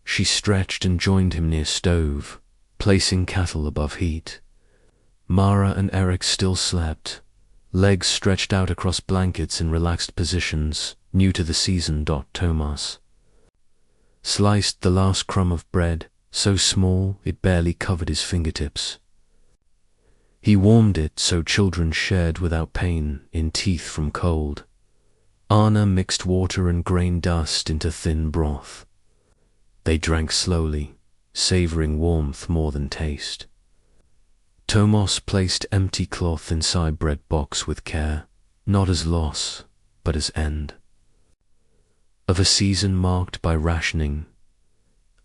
She stretched and joined him near stove, placing kettle above heat. Mara and Eric still slept, legs stretched out across blankets in relaxed positions, new to the season. Thomas sliced the last crumb of bread, so small it barely covered his fingertips. He warmed it so children shared without pain in teeth from cold. Anna mixed water and grain dust into thin broth. They drank slowly, savoring warmth more than taste. Tomos placed empty cloth inside bread box with care, not as loss, but as end of a season marked by rationing.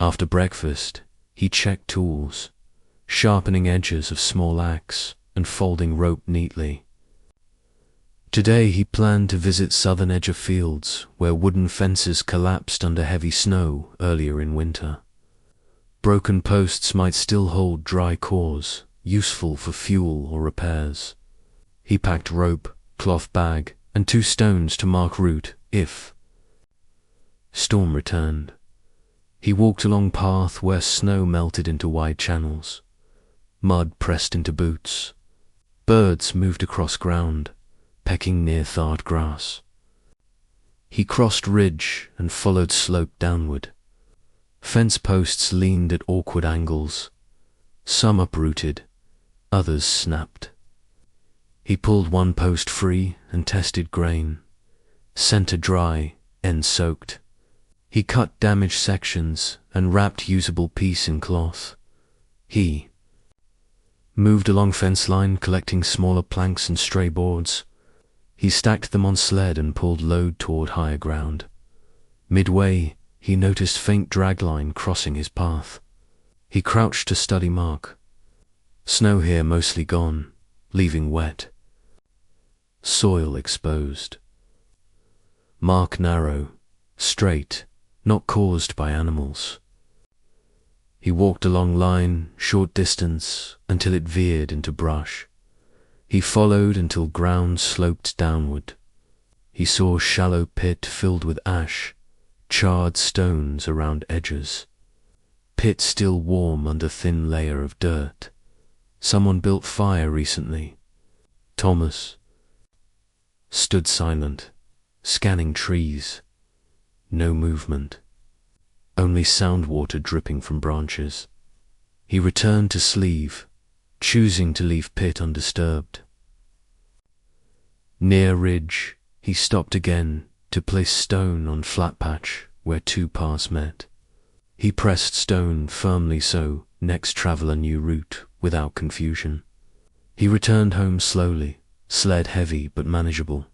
After breakfast, he checked tools, sharpening edges of small axe and folding rope neatly. Today he planned to visit southern edge of fields where wooden fences collapsed under heavy snow earlier in winter. Broken posts might still hold dry cores, useful for fuel or repairs. He packed rope, cloth bag, and 2 stones to mark route if storm returned. He walked along path where snow melted into wide channels. Mud pressed into boots. Birds moved across ground, pecking near thawed grass. He crossed ridge and followed slope downward. Fence posts leaned at awkward angles. Some uprooted, others snapped. He pulled one post free and tested grain. Center dry, end soaked. He cut damaged sections and wrapped usable piece in cloth. He moved along fence line collecting smaller planks and stray boards. He stacked them on sled and pulled load toward higher ground. Midway, he noticed faint dragline crossing his path. He crouched to study mark. Snow here mostly gone, leaving wet. Soil exposed. Mark narrow, straight, not caused by animals. He walked along line, short distance, until it veered into brush. He followed until ground sloped downward. He saw shallow pit filled with ash, charred stones around edges. Pit still warm under thin layer of dirt. Someone built fire recently. Thomas stood silent, scanning trees. No movement. Only sound water dripping from branches. He returned to sleeve, choosing to leave pit undisturbed. Near ridge, he stopped again to place stone on flat patch where two paths met. He pressed stone firmly so next traveller knew route without confusion. He returned home slowly, sled heavy but manageable.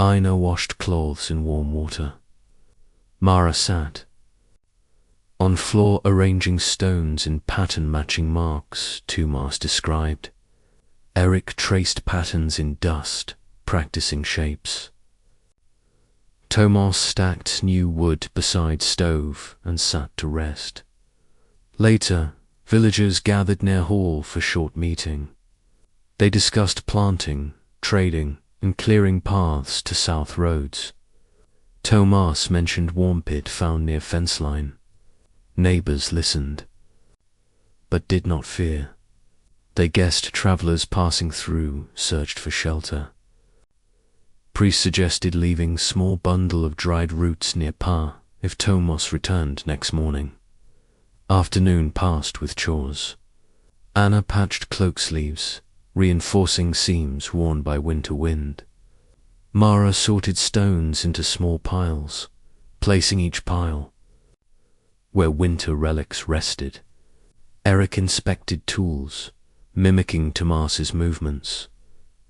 Ina washed clothes in warm water. Mara sat on floor arranging stones in pattern-matching marks Tumas described. Eric traced patterns in dust, practicing shapes. Tomas stacked new wood beside stove and sat to rest. Later, villagers gathered near hall for short meeting. They discussed planting, trading, and clearing paths to south roads. Tomas mentioned warm pit found near fence line. Neighbors listened, but did not fear. They guessed travelers passing through searched for shelter. Priest suggested leaving small bundle of dried roots near Pa if Tomas returned next morning. Afternoon passed with chores. Anna patched cloak sleeves, reinforcing seams worn by winter wind. Mara sorted stones into small piles, placing each pile where winter relics rested. Eric inspected tools, mimicking Tomas's movements.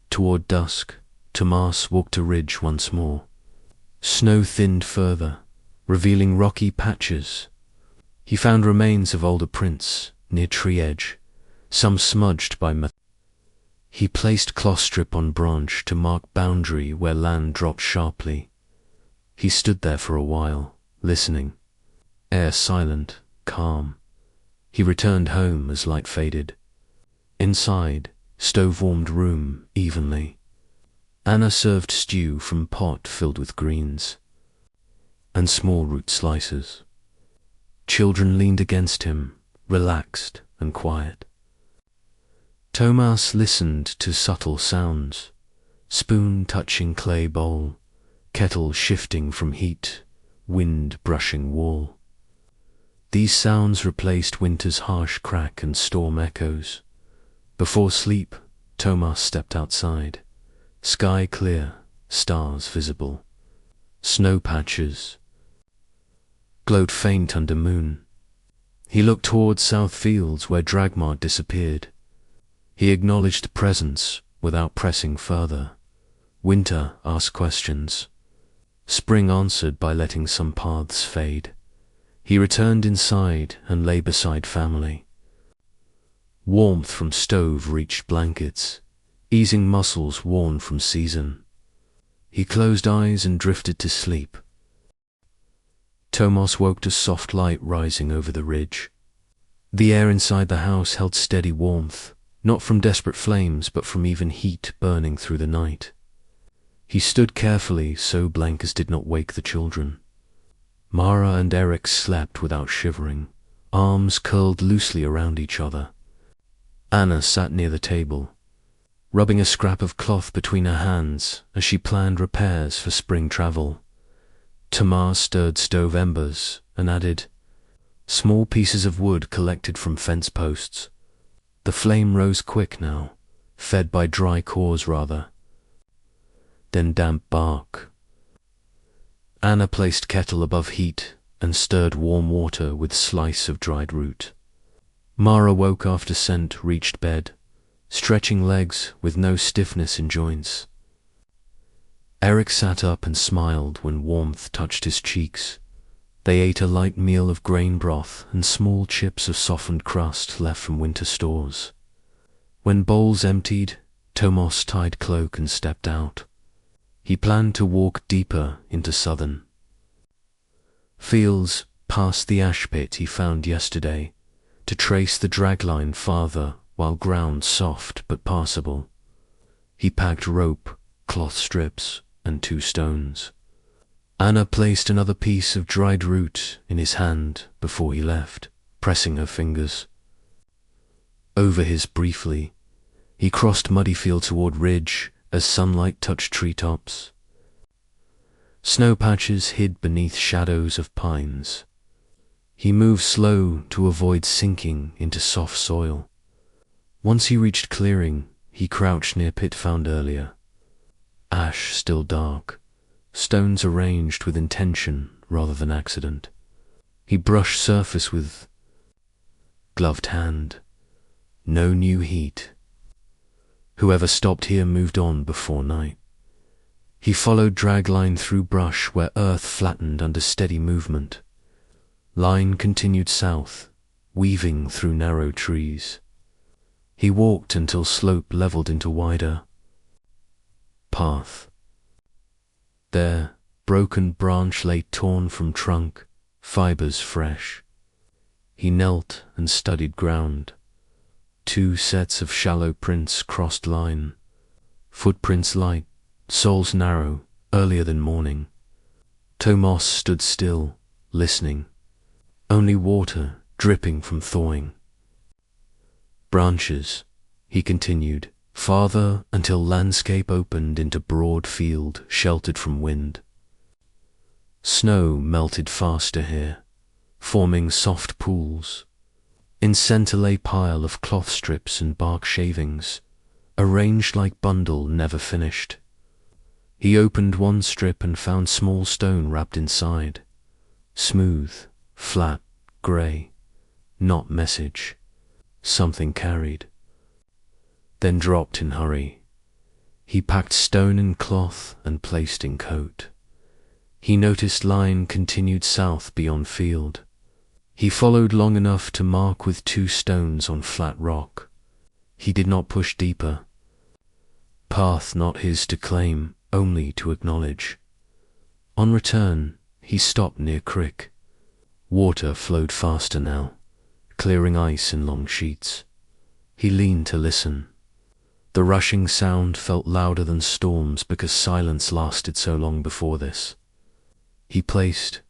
Toward dusk, Tomas walked a ridge once more. Snow thinned further, revealing rocky patches. He found remains of older prints near tree edge, some smudged by He placed cloth strip on branch to mark boundary where land dropped sharply. He stood there for a while, listening. Air silent, calm. He returned home as light faded. Inside, stove-warmed room evenly. Anna served stew from pot filled with greens and small root slices. Children leaned against him, relaxed and quiet. Tomas listened to subtle sounds, spoon touching clay bowl, kettle shifting from heat, wind brushing wall. These sounds replaced winter's harsh crack and storm echoes. Before sleep, Tomas stepped outside. Sky clear, stars visible. Snow patches glowed faint under moon. He looked toward south fields where Dragmar disappeared. He acknowledged presence without pressing further. Winter asked questions. Spring answered by letting some paths fade. He returned inside and lay beside family. Warmth from stove reached blankets, easing muscles worn from season. He closed eyes and drifted to sleep. Tomas woke to soft light rising over the ridge. The air inside the house held steady warmth, not from desperate flames but from even heat burning through the night. He stood carefully so blankets did not wake the children. Mara and Eric slept without shivering, arms curled loosely around each other. Anna sat near the table, rubbing a scrap of cloth between her hands as she planned repairs for spring travel. Tomas stirred stove embers and added small pieces of wood collected from fence posts. The flame rose quick now, fed by dry cores rather, then damp bark. Anna placed kettle above heat and stirred warm water with slice of dried root. Mara woke after scent reached bed, stretching legs with no stiffness in joints. Eric sat up and smiled when warmth touched his cheeks. They ate a light meal of grain broth and small chips of softened crust left from winter stores. When bowls emptied, Tomos tied cloak and stepped out. He planned to walk deeper into southern fields, past the ash pit he found yesterday, to trace the dragline farther while ground soft but passable. He packed rope, cloth strips, and 2 stones. Anna placed another piece of dried root in his hand before he left, pressing her fingers over his briefly. He crossed muddy field toward ridge as sunlight touched treetops. Snow patches hid beneath shadows of pines. He moved slow to avoid sinking into soft soil. Once he reached clearing, he crouched near pit found earlier. Ash still dark, stones arranged with intention rather than accident. He brushed surface with gloved hand. No new heat. Whoever stopped here moved on before night. He followed dragline through brush where earth flattened under steady movement. Line continued south, weaving through narrow trees. He walked until slope leveled into wider path. There, broken branch lay torn from trunk, fibers fresh. He knelt and studied ground. 2 sets of shallow prints crossed line. Footprints light, soles narrow, earlier than morning. Tomos stood still, listening. Only water dripping from thawing branches. He continued, farther until landscape opened into broad field sheltered from wind. Snow melted faster here, forming soft pools. In center lay pile of cloth strips and bark shavings, arranged like bundle never finished. He opened one strip and found small stone wrapped inside. Smooth, flat, grey. Not message. Something carried. Then dropped in hurry. He packed stone in cloth and placed in coat. He noticed line continued south beyond field. He followed long enough to mark with 2 stones on flat rock. He did not push deeper. Path not his to claim, only to acknowledge. On return, he stopped near creek. Water flowed faster now, clearing ice in long sheets. He leaned to listen. The rushing sound felt louder than storms because silence lasted so long before this. He placed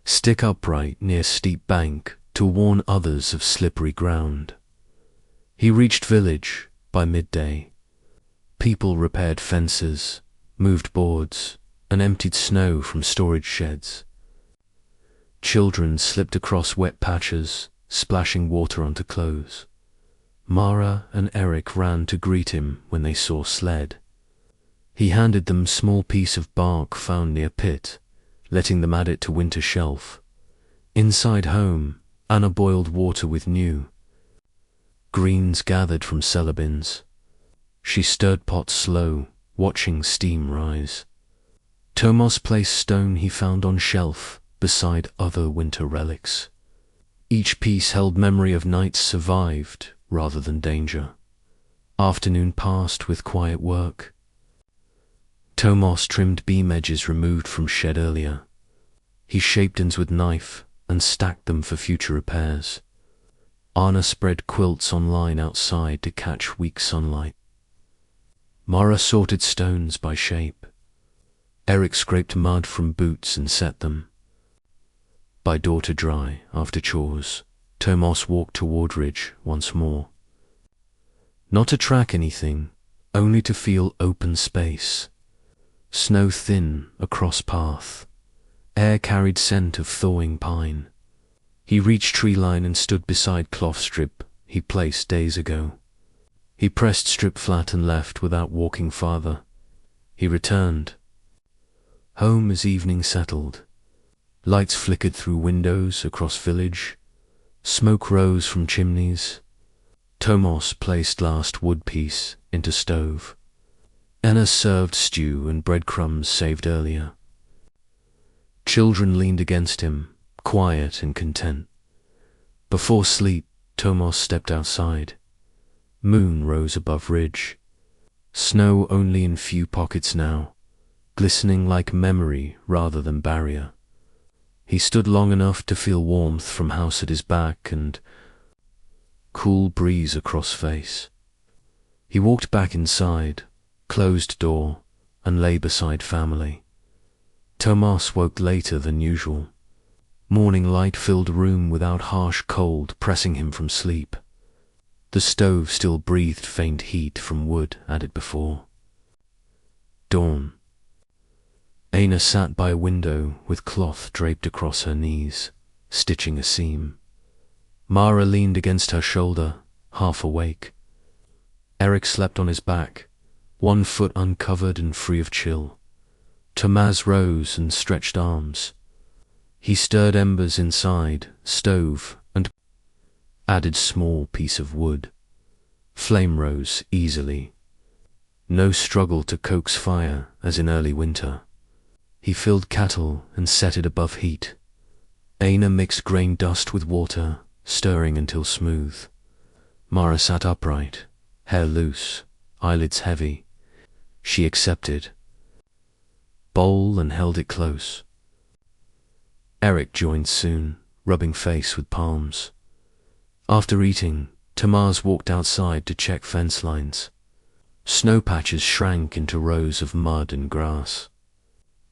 stick upright near steep bank to warn others of slippery ground. He reached village by midday. People repaired fences, moved boards, and emptied snow from storage sheds. Children slipped across wet patches, splashing water onto clothes. Mara and Eric ran to greet him when they saw sled. He handed them small piece of bark found near pit, letting them add it to winter shelf. Inside home, Anna boiled water with new greens gathered from cellar bins. She stirred pots slow, watching steam rise. Tomos placed stone he found on shelf beside other winter relics. Each piece held memory of nights survived rather than danger. Afternoon passed with quiet work. Tomos trimmed beam edges removed from shed earlier. He shaped ends with knife and stacked them for future repairs. Anna spread quilts on line outside to catch weak sunlight. Mara sorted stones by shape. Eric scraped mud from boots and set them. By door to dry, after chores, Tomos walked toward ridge once more. Not to track anything, only to feel open space. Snow thin across path. Air carried scent of thawing pine. He reached tree line and stood beside cloth strip he placed days ago. He pressed strip flat and left without walking farther. He returned. Home as evening settled. Lights flickered through windows across village. Smoke rose from chimneys. Tomos placed last wood piece into stove. Anna served stew and breadcrumbs saved earlier. Children leaned against him, quiet and content. Before sleep, Tomas stepped outside. Moon rose above ridge. Snow only in few pockets now, glistening like memory rather than barrier. He stood long enough to feel warmth from house at his back and cool breeze across face. He walked back inside, closed door, and lay beside family. Tomas woke later than usual. Morning light filled the room without harsh cold pressing him from sleep. The stove still breathed faint heat from wood added before. Dawn. Aina sat by a window with cloth draped across her knees, stitching a seam. Mara leaned against her shoulder, half awake. Eric slept on his back, one foot uncovered and free of chill. Tomas rose and stretched arms. He stirred embers inside, stove, and added small piece of wood. Flame rose easily. No struggle to coax fire as in early winter. He filled kettle and set it above heat. Aina mixed grain dust with water, stirring until smooth. Mara sat upright, hair loose, eyelids heavy. She accepted. Bowl and held it close. Eric joined soon, rubbing face with palms. After eating, Tomas walked outside to check fence lines. Snow patches shrank into rows of mud and grass.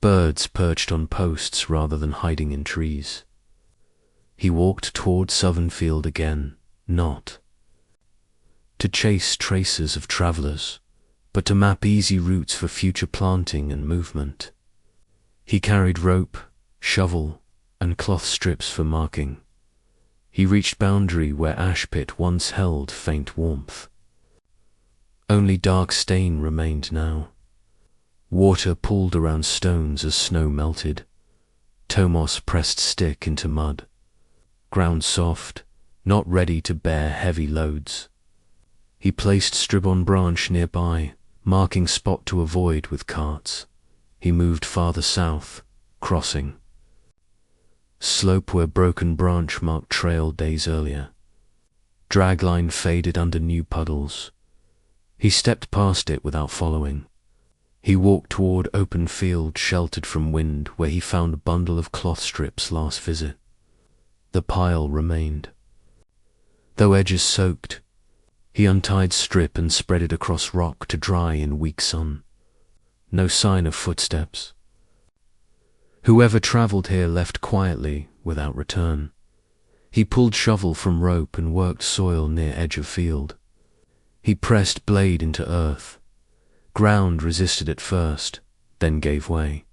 Birds perched on posts rather than hiding in trees. He walked toward Southern Field again, not to chase traces of travelers, but to map easy routes for future planting and movement. He carried rope, shovel, and cloth strips for marking. He reached boundary where ash pit once held faint warmth. Only dark stain remained now. Water pooled around stones as snow melted. Tomas pressed stick into mud. Ground soft, not ready to bear heavy loads. He placed strib-on branch nearby, marking spot to avoid with carts. He moved farther south, crossing. Slope where broken branch marked trail days earlier. Dragline faded under new puddles. He stepped past it without following. He walked toward open field sheltered from wind where he found a bundle of cloth strips last visit. The pile remained. Though edges soaked, he untied strip and spread it across rock to dry in weak sun. No sign of footsteps. Whoever traveled here left quietly without return. He pulled shovel from rope and worked soil near edge of field. He pressed blade into earth. Ground resisted at first, then gave way.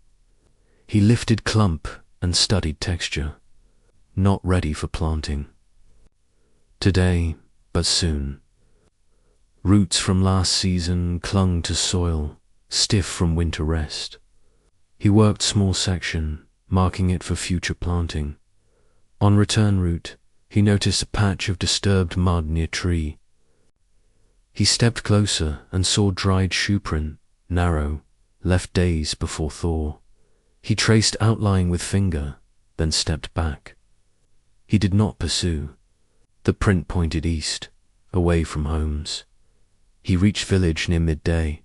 He lifted clump and studied texture. Not ready for planting. Today, but soon. Roots from last season clung to soil, stiff from winter rest. He worked small section, marking it for future planting. On return route, he noticed a patch of disturbed mud near tree. He stepped closer and saw dried shoe print, narrow, left days before thaw. He traced outline with finger, then stepped back. He did not pursue. The print pointed east, away from homes. He reached village near midday.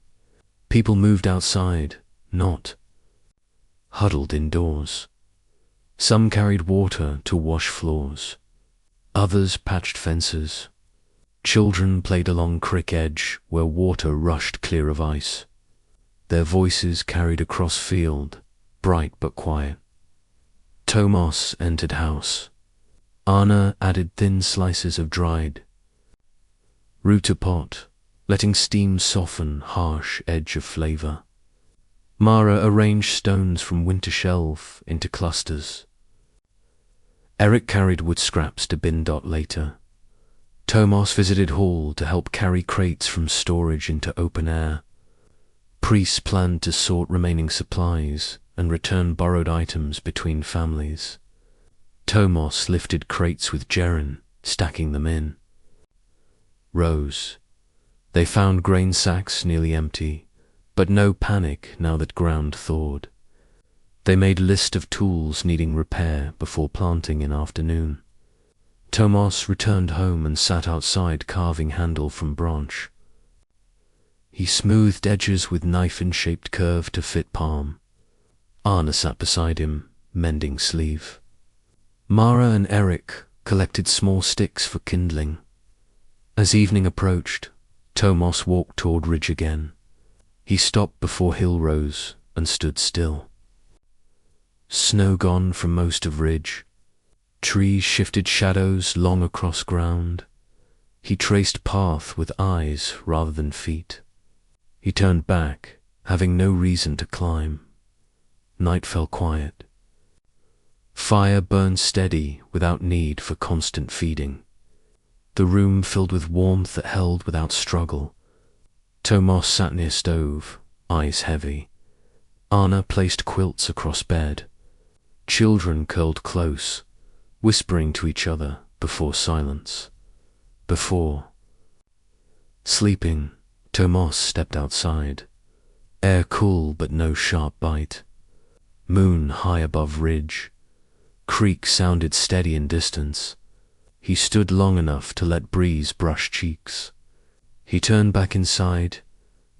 People moved outside, not huddled indoors. Some carried water to wash floors. Others patched fences. Children played along creek edge where water rushed clear of ice. Their voices carried across field, bright but quiet. Tomas entered house. Anna added thin slices of dried root to pot, letting steam soften harsh edge of flavor. Mara arranged stones from winter shelf into clusters. Eric carried wood scraps to bin dot later. Tomas visited hall to help carry crates from storage into open air. Priests planned to sort remaining supplies and return borrowed items between families. Tomas lifted crates with Jeren, stacking them in. Rose. They found grain sacks nearly empty, but no panic now that ground thawed. They made a list of tools needing repair before planting in afternoon. Tomas returned home and sat outside carving handle from branch. He smoothed edges with knife-in-shaped curve to fit palm. Anna sat beside him, mending sleeve. Mara and Eric collected small sticks for kindling. As evening approached, Tomas walked toward ridge again. He stopped before hill rose and stood still. Snow gone from most of ridge. Trees shifted shadows long across ground. He traced path with eyes rather than feet. He turned back, having no reason to climb. Night fell quiet. Fire burned steady without need for constant feeding. The room filled with warmth that held without struggle. Tomas sat near stove, eyes heavy. Anna placed quilts across bed. Children curled close, whispering to each other before silence. Before sleeping, Tomas stepped outside. Air cool but no sharp bite. Moon high above ridge. Creek sounded steady in distance. He stood long enough to let breeze brush cheeks. He turned back inside,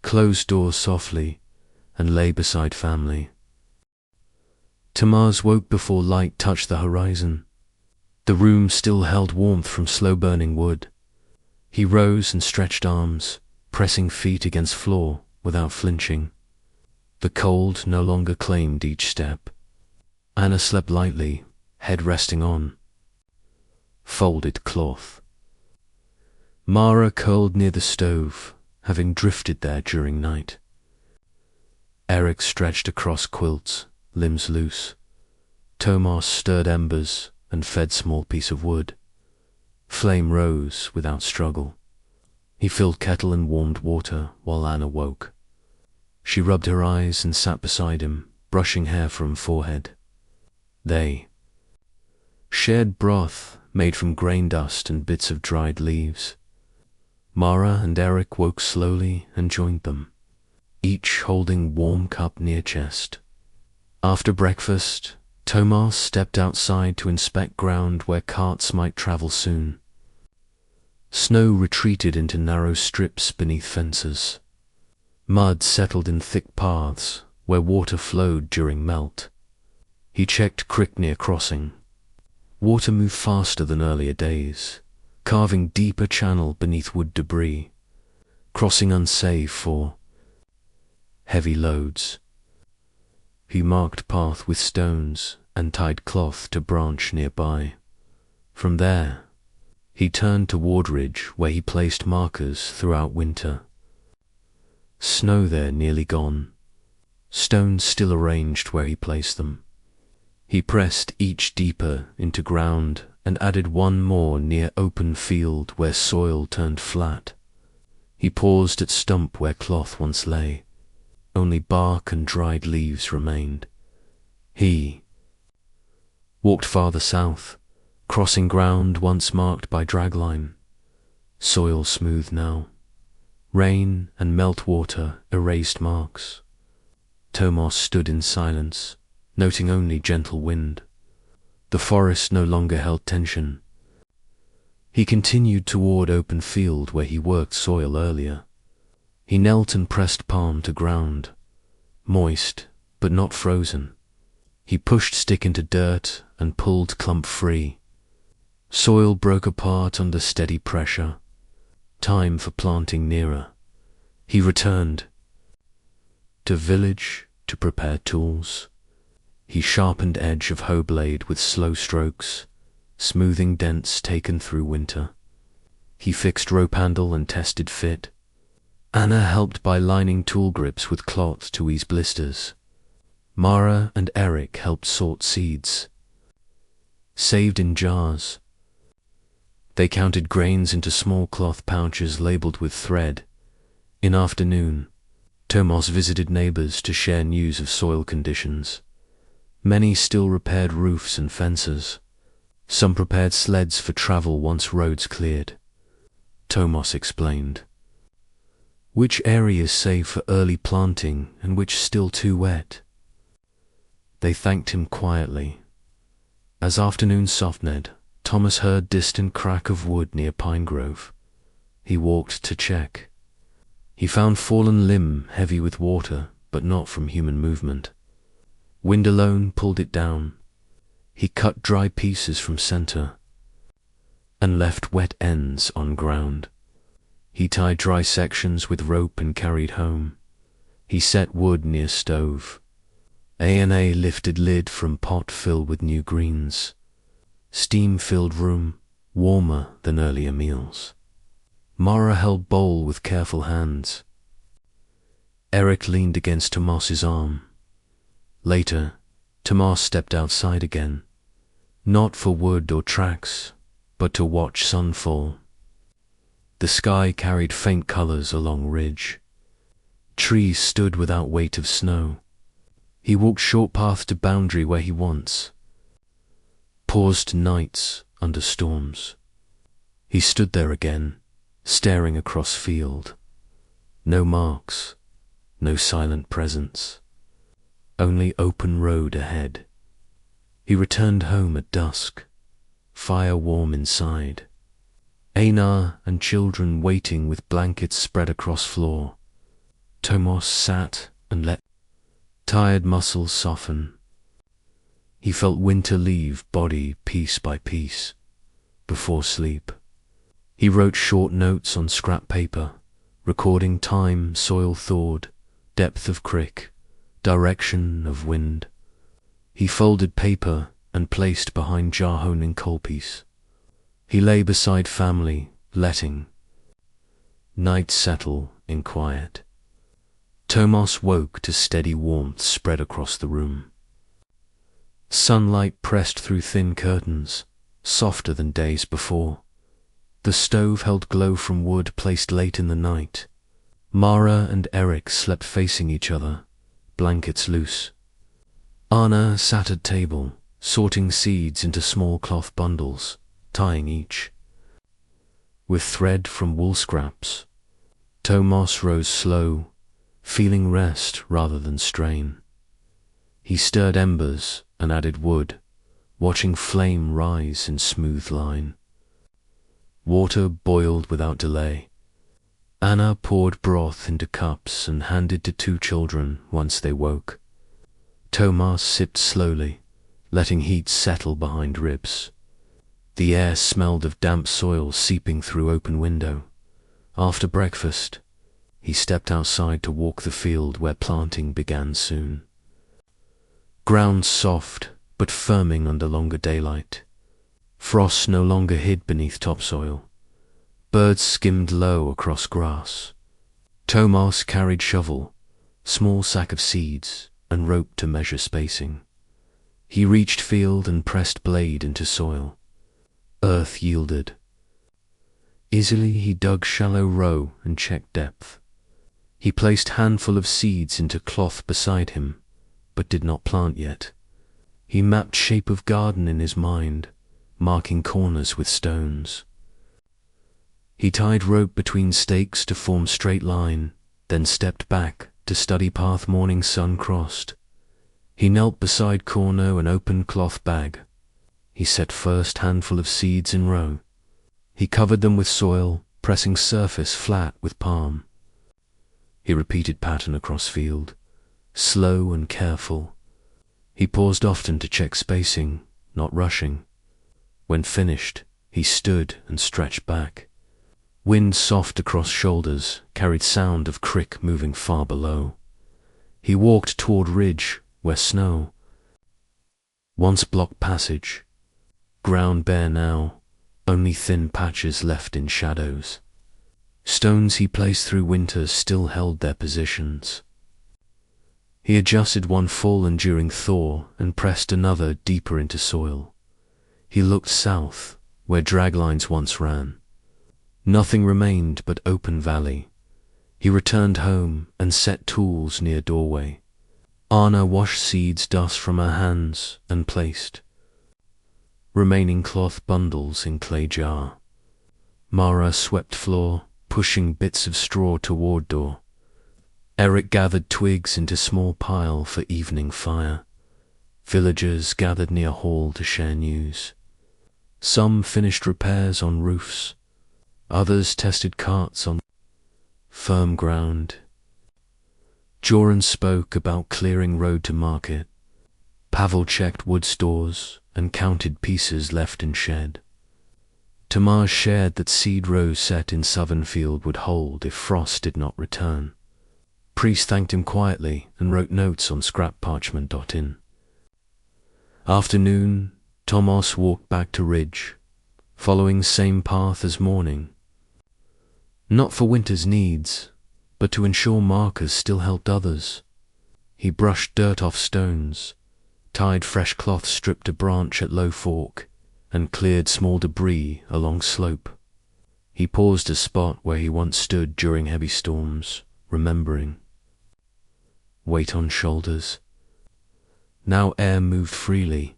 closed doors softly, and lay beside family. Tomas woke before light touched the horizon. The room still held warmth from slow-burning wood. He rose and stretched arms, pressing feet against floor without flinching. The cold no longer claimed each step. Anna slept lightly, head resting on folded cloth. Mara curled near the stove, having drifted there during night. Eric stretched across quilts, limbs loose. Tomas stirred embers and fed small piece of wood. Flame rose without struggle. He filled kettle and warmed water while Anna woke. She rubbed her eyes and sat beside him, brushing hair from forehead. They shared broth made from grain dust and bits of dried leaves. Mara and Eric woke slowly and joined them, each holding warm cup near chest. After breakfast, Tomas stepped outside to inspect ground where carts might travel soon. Snow retreated into narrow strips beneath fences. Mud settled in thick paths where water flowed during melt. He checked creek near crossing. Water moved faster than earlier days, carving deeper channel beneath wood debris, crossing unsafe for heavy loads. He marked path with stones and tied cloth to branch nearby. From there, he turned toward ridge where he placed markers throughout winter. Snow there nearly gone, stones still arranged where he placed them. He pressed each deeper into ground and added one more near open field where soil turned flat. He paused at stump where cloth once lay. Only bark and dried leaves remained. He walked farther south, crossing ground once marked by dragline. Soil smooth now. Rain and meltwater erased marks. Tomas stood in silence, noting only gentle wind. The forest no longer held tension. He continued toward open field where he worked soil earlier. He knelt and pressed palm to ground, moist but not frozen. He pushed stick into dirt and pulled clump free. Soil broke apart under steady pressure. Time for planting nearer. He returned to village to prepare tools. He sharpened edge of hoe blade with slow strokes, smoothing dents taken through winter. He fixed rope handle and tested fit. Anna helped by lining tool grips with cloth to ease blisters. Mara and Eric helped sort seeds, saved in jars. They counted grains into small cloth pouches labeled with thread. In afternoon, Tomas visited neighbors to share news of soil conditions. Many still repaired roofs and fences. Some prepared sleds for travel once roads cleared. Tomas explained which area is safe for early planting and which still too wet. They thanked him quietly. As afternoon softened, Thomas heard distant crack of wood near Pine Grove. He walked to check. He found fallen limb heavy with water, but not from human movement. Wind alone pulled it down. He cut dry pieces from center and left wet ends on ground. He tied dry sections with rope and carried home. He set wood near stove. A&A lifted lid from pot filled with new greens. Steam-filled room, warmer than earlier meals. Mara held bowl with careful hands. Eric leaned against Tomas's arm. Later, Tomas stepped outside again, not for wood or tracks, but to watch sunfall. The sky carried faint colors along ridge. Trees stood without weight of snow. He walked short path to boundary where he once paused nights under storms. He stood there again, staring across field. No marks, no silent presence, only open road ahead. He returned home at dusk, fire warm inside. Einar and children waiting with blankets spread across floor. Tomas sat and let tired muscles soften. He felt winter leave body piece by piece. Before sleep, he wrote short notes on scrap paper, recording time soil thawed, depth of crick, direction of wind. He folded paper and placed behind Jarhoning coalpiece. He lay beside family, letting night settle in quiet. Tomas woke to steady warmth spread across the room. Sunlight pressed through thin curtains, softer than days before. The stove held glow from wood placed late in the night. Mara and Eric slept facing each other, blankets loose. Anna sat at table, sorting seeds into small cloth bundles, tying each with thread from wool scraps. Tomas rose slow, feeling rest rather than strain. He stirred embers and added wood, watching flame rise in smooth line. Water boiled without delay. Anna poured broth into cups and handed to two children once they woke. Tomas sipped slowly, letting heat settle behind ribs. The air smelled of damp soil seeping through open window. After breakfast, he stepped outside to walk the field where planting began soon. Ground soft, but firming under longer daylight. Frost no longer hid beneath topsoil. Birds skimmed low across grass. Tomas carried shovel, small sack of seeds, and rope to measure spacing. He reached field and pressed blade into soil. Earth yielded. Easily he dug shallow row and checked depth. He placed handful of seeds into cloth beside him, but did not plant yet. He mapped shape of garden in his mind, marking corners with stones. He tied rope between stakes to form straight line, then stepped back to study path morning sun crossed. He knelt beside corner an open cloth bag. He set first handful of seeds in row. He covered them with soil, pressing surface flat with palm. He repeated pattern across field, slow and careful. He paused often to check spacing, not rushing. When finished, he stood and stretched back. Wind soft across shoulders carried sound of crick moving far below. He walked toward ridge where snow once blocked passage. Ground bare now, only thin patches left in shadows. Stones he placed through winter still held their positions. He adjusted one fallen during thaw and pressed another deeper into soil. He looked south, where draglines once ran. Nothing remained but open valley. He returned home and set tools near doorway. Anna washed seeds dust from her hands and placed remaining cloth bundles in clay jar. Mara swept floor, pushing bits of straw toward door. Eric gathered twigs into small pile for evening fire. Villagers gathered near hall to share news. Some finished repairs on roofs. Others tested carts on firm ground. Joran spoke about clearing road to market. Pavel checked wood stores and counted pieces left in shed. Tamar shared that seed rows set in southern field would hold if frost did not return. Priest thanked him quietly and wrote notes on scrap parchment. In afternoon, Tomas walked back to Ridge, following same path as morning. Not for winter's needs, but to ensure markers still helped others. He brushed dirt off stones, tied fresh cloth stripped a branch at low fork, and cleared small debris along slope. He paused a spot where he once stood during heavy storms, remembering. Weight on shoulders. Now air moved freely.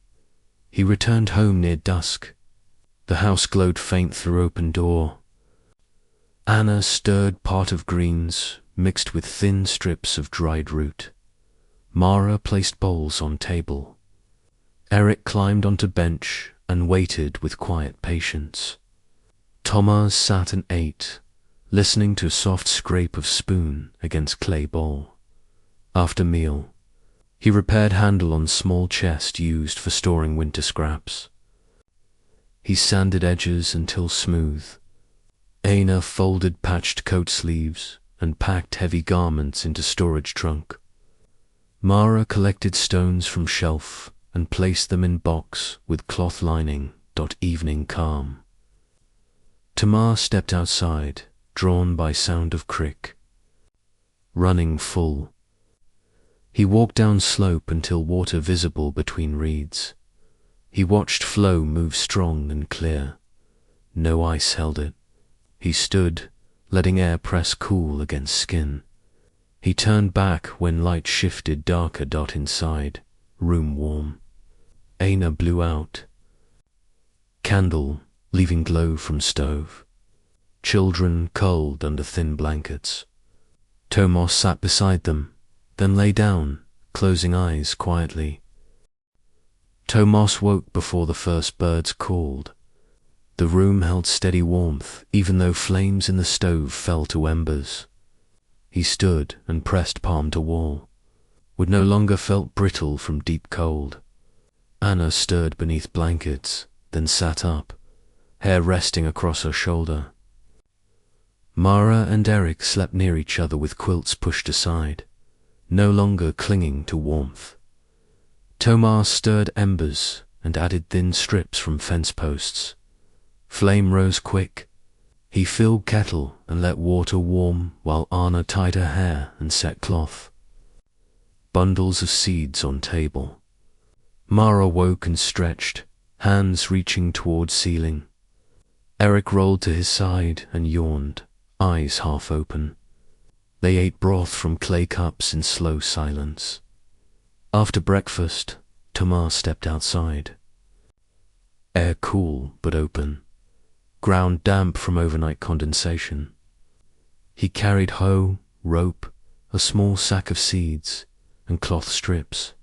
He returned home near dusk. The house glowed faint through open door. Anna stirred pot of greens mixed with thin strips of dried root. Mara placed bowls on table. Eric climbed onto bench and waited with quiet patience. Thomas sat and ate, listening to a soft scrape of spoon against clay bowl. After meal, he repaired handle on small chest used for storing winter scraps. He sanded edges until smooth. Aina folded patched coat sleeves and packed heavy garments into storage trunk. Mara collected stones from shelf and placed them in box with cloth lining. Evening calm. Tamar stepped outside, drawn by sound of crick. Running full. He walked down slope until water visible between reeds. He watched flow move strong and clear. No ice held it. He stood, letting air press cool against skin. He turned back when light shifted darker. Inside, room warm. Aina blew out. Candle, leaving glow from stove. Children culled under thin blankets. Tomas sat beside them, then lay down, closing eyes quietly. Tomas woke before the first birds called. The room held steady warmth, even though flames in the stove fell to embers. He stood and pressed palm to wall. Wood no longer felt brittle from deep cold. Anna stirred beneath blankets, then sat up, hair resting across her shoulder. Mara and Eric slept near each other with quilts pushed aside, no longer clinging to warmth. Tomas stirred embers and added thin strips from fence posts. Flame rose quick. He filled kettle and let water warm while Anna tied her hair and set cloth. Bundles of seeds on table. Mara woke and stretched, hands reaching toward ceiling. Eric rolled to his side and yawned, eyes half open. They ate broth from clay cups in slow silence. After breakfast, Tamar stepped outside. Air cool but open. Ground damp from overnight condensation. He carried hoe, rope, a small sack of seeds, and cloth strips.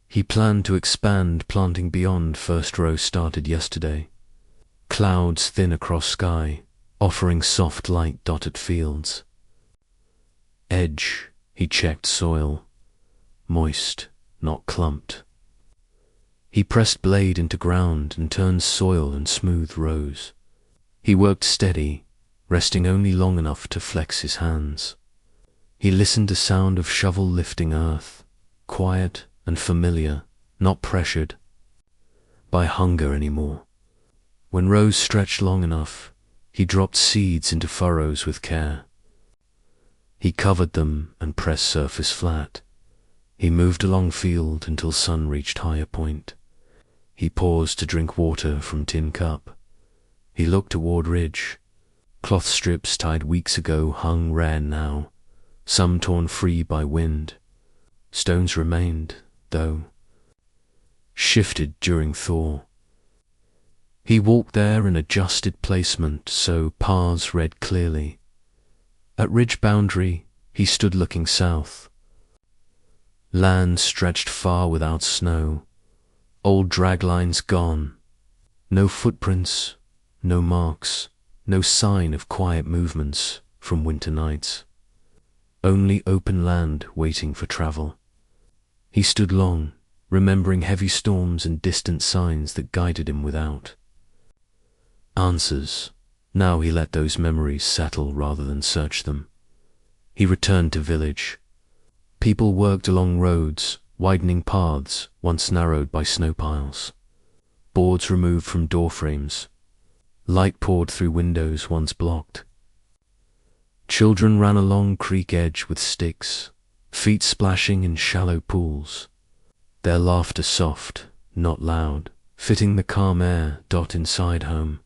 He planned to expand planting beyond first row started yesterday. Clouds thin across sky, offering soft light dotted fields. Edge, he checked soil. Moist, not clumped. He pressed blade into ground and turned soil in smooth rows. He worked steady, resting only long enough to flex his hands. He listened to sound of shovel lifting earth, quiet and familiar, not pressured by hunger anymore. When rows stretched long enough, he dropped seeds into furrows with care. He covered them and pressed surface flat. He moved along field until sun reached higher point. He paused to drink water from tin cup. He looked toward ridge. Cloth strips tied weeks ago hung rare now, some torn free by wind. Stones remained, though, shifted during thaw. He walked there and adjusted placement so paths read clearly. At ridge boundary, he stood looking south. Land stretched far without snow, old draglines gone, no footprints, no marks, no sign of quiet movements from winter nights. Only open land waiting for travel. He stood long, remembering heavy storms and distant signs that guided him without answers. Now he let those memories settle rather than search them. He returned to village. People worked along roads, widening paths once narrowed by snow piles. Boards removed from door frames. Light poured through windows once blocked. Children ran along creek edge with sticks, feet splashing in shallow pools. Their laughter soft, not loud, fitting the calm air. Inside home,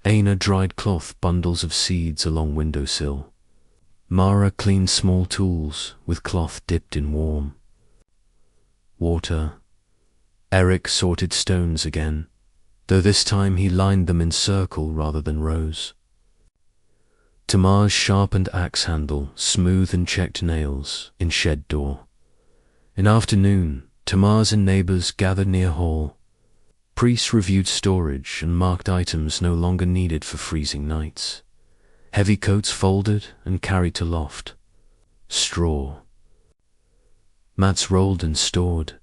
Aina dried cloth bundles of seeds along windowsill. Mara cleaned small tools with cloth dipped in warm water. Eric sorted stones again, though this time he lined them in circle rather than rows. Tamar's sharpened axe handle, smooth and checked nails in shed door. In afternoon, Tamar's and neighbors gathered near hall. Priests reviewed storage and marked items no longer needed for freezing nights. Heavy coats folded and carried to loft. Straw. Mats rolled and stored.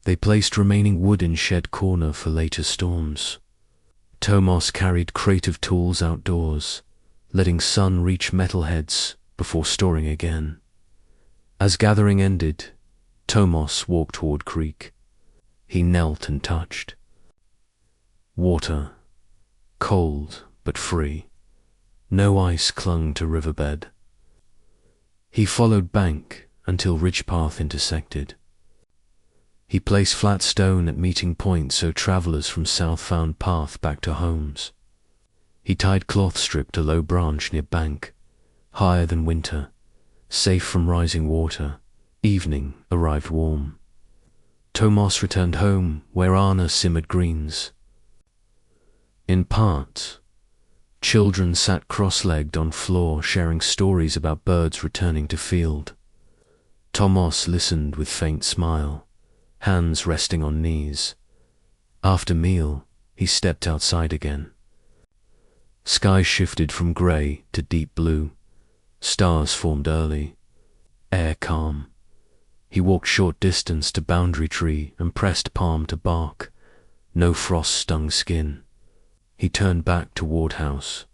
They placed remaining wood in shed corner for later storms. Tomos carried crate of tools outdoors, letting sun reach metal heads before storing again. As gathering ended, Tomos walked toward creek. He knelt and touched. Water, cold but free. No ice clung to riverbed. He followed bank until ridge path intersected. He placed flat stone at meeting point so travelers from south found path back to homes. He tied cloth strip to low branch near bank, higher than winter, safe from rising water. Evening arrived warm. Tomos returned home where Anna simmered greens. In part, children sat cross-legged on floor sharing stories about birds returning to field. Tomos listened with faint smile, hands resting on knees. After meal, he stepped outside again. Sky shifted from grey to deep blue. Stars formed early. Air calm. He walked short distance to boundary tree and pressed palm to bark. No frost stung skin. He turned back toward house.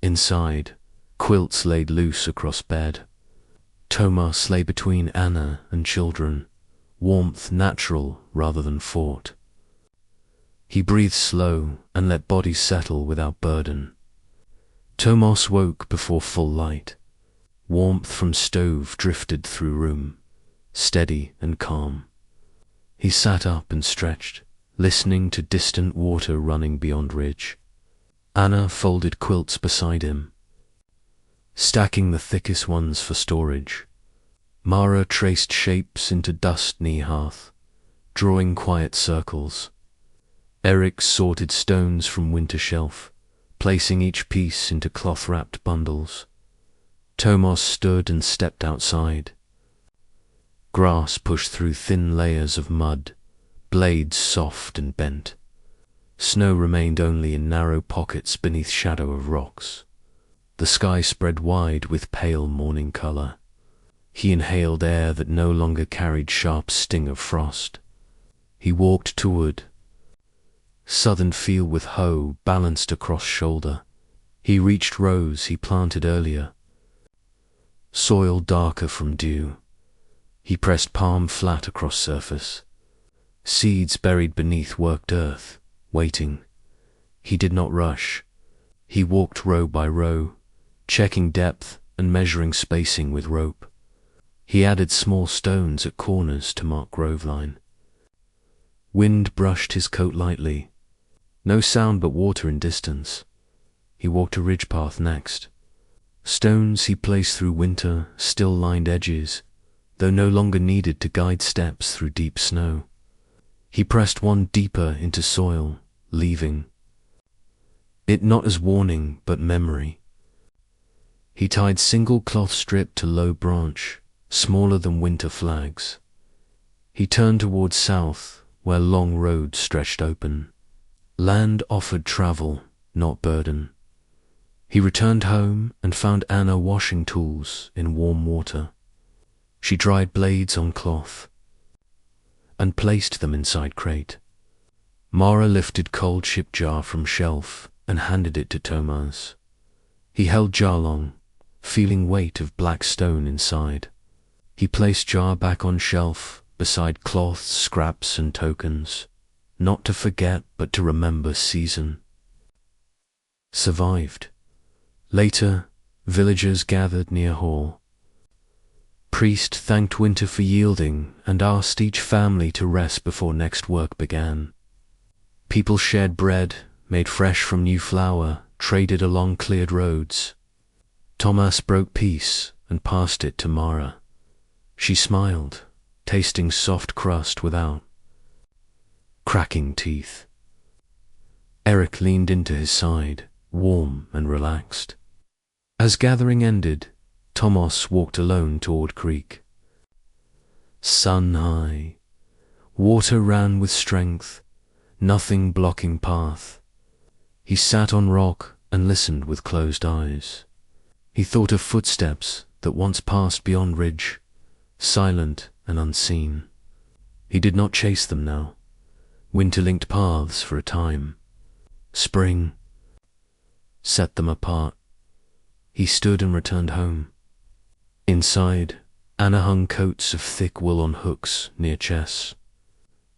Inside, quilts laid loose across bed. Tomos lay between Anna and children, warmth natural rather than fought. He breathed slow and let bodies settle without burden. Tomos woke before full light. Warmth from stove drifted through room, steady and calm. He sat up and stretched, listening to distant water running beyond ridge. Anna folded quilts beside him, stacking the thickest ones for storage. Mara traced shapes into dust knee hearth, drawing quiet circles. Eric sorted stones from winter shelf, placing each piece into cloth-wrapped bundles. Tomos stood and stepped outside. Grass pushed through thin layers of mud, blades soft and bent. Snow remained only in narrow pockets beneath shadow of rocks. The sky spread wide with pale morning color. He inhaled air that no longer carried sharp sting of frost. He walked toward southern field with hoe balanced across shoulder. He reached rows he planted earlier, soil darker from dew. He pressed palm flat across surface. Seeds buried beneath worked earth, waiting. He did not rush. He walked row by row, checking depth and measuring spacing with rope. He added small stones at corners to mark grove line. Wind brushed his coat lightly. No sound but water in distance. He walked a ridge path next. Stones he placed through winter, still lined edges, though no longer needed to guide steps through deep snow. He pressed one deeper into soil, leaving it not as warning but memory. He tied single cloth strip to low branch, smaller than winter flags. He turned towards south, where long roads stretched open. Land offered travel, not burden. He returned home and found Anna washing tools in warm water. She dried blades on cloth and placed them inside crate. Mara lifted cold ship jar from shelf and handed it to Thomas. He held jar long, feeling weight of black stone inside. He placed jar back on shelf beside cloths, scraps and tokens, not to forget but to remember season. Survived. Later, villagers gathered near hall. Priest thanked winter for yielding and asked each family to rest before next work began. People shared bread, made fresh from new flour, traded along cleared roads. Thomas broke peace and passed it to Mara. She smiled, tasting soft crust without cracking teeth. Eric leaned into his side, warm and relaxed. As gathering ended, Thomas walked alone toward creek. Sun high, water ran with strength, nothing blocking path. He sat on rock and listened with closed eyes. He thought of footsteps that once passed beyond ridge, silent and unseen. He did not chase them now. Winter linked paths for a time. Spring set them apart. He stood and returned home. Inside, Anna hung coats of thick wool on hooks near chests.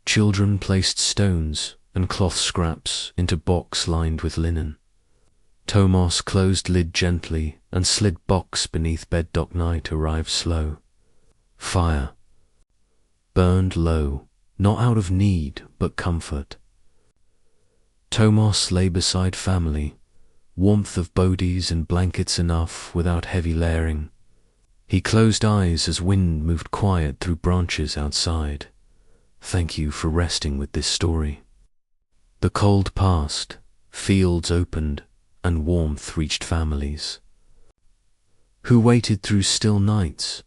Children placed stones and cloth scraps into box lined with linen. Thomas closed lid gently and slid box beneath bed. Night arrived slow. Fire burned low, not out of need but comfort. Thomas lay beside family, warmth of bodies and blankets enough without heavy layering. He closed eyes as wind moved quiet through branches outside. Thank you for resting with this story. The cold passed, fields opened, and warmth reached families who waited through still nights.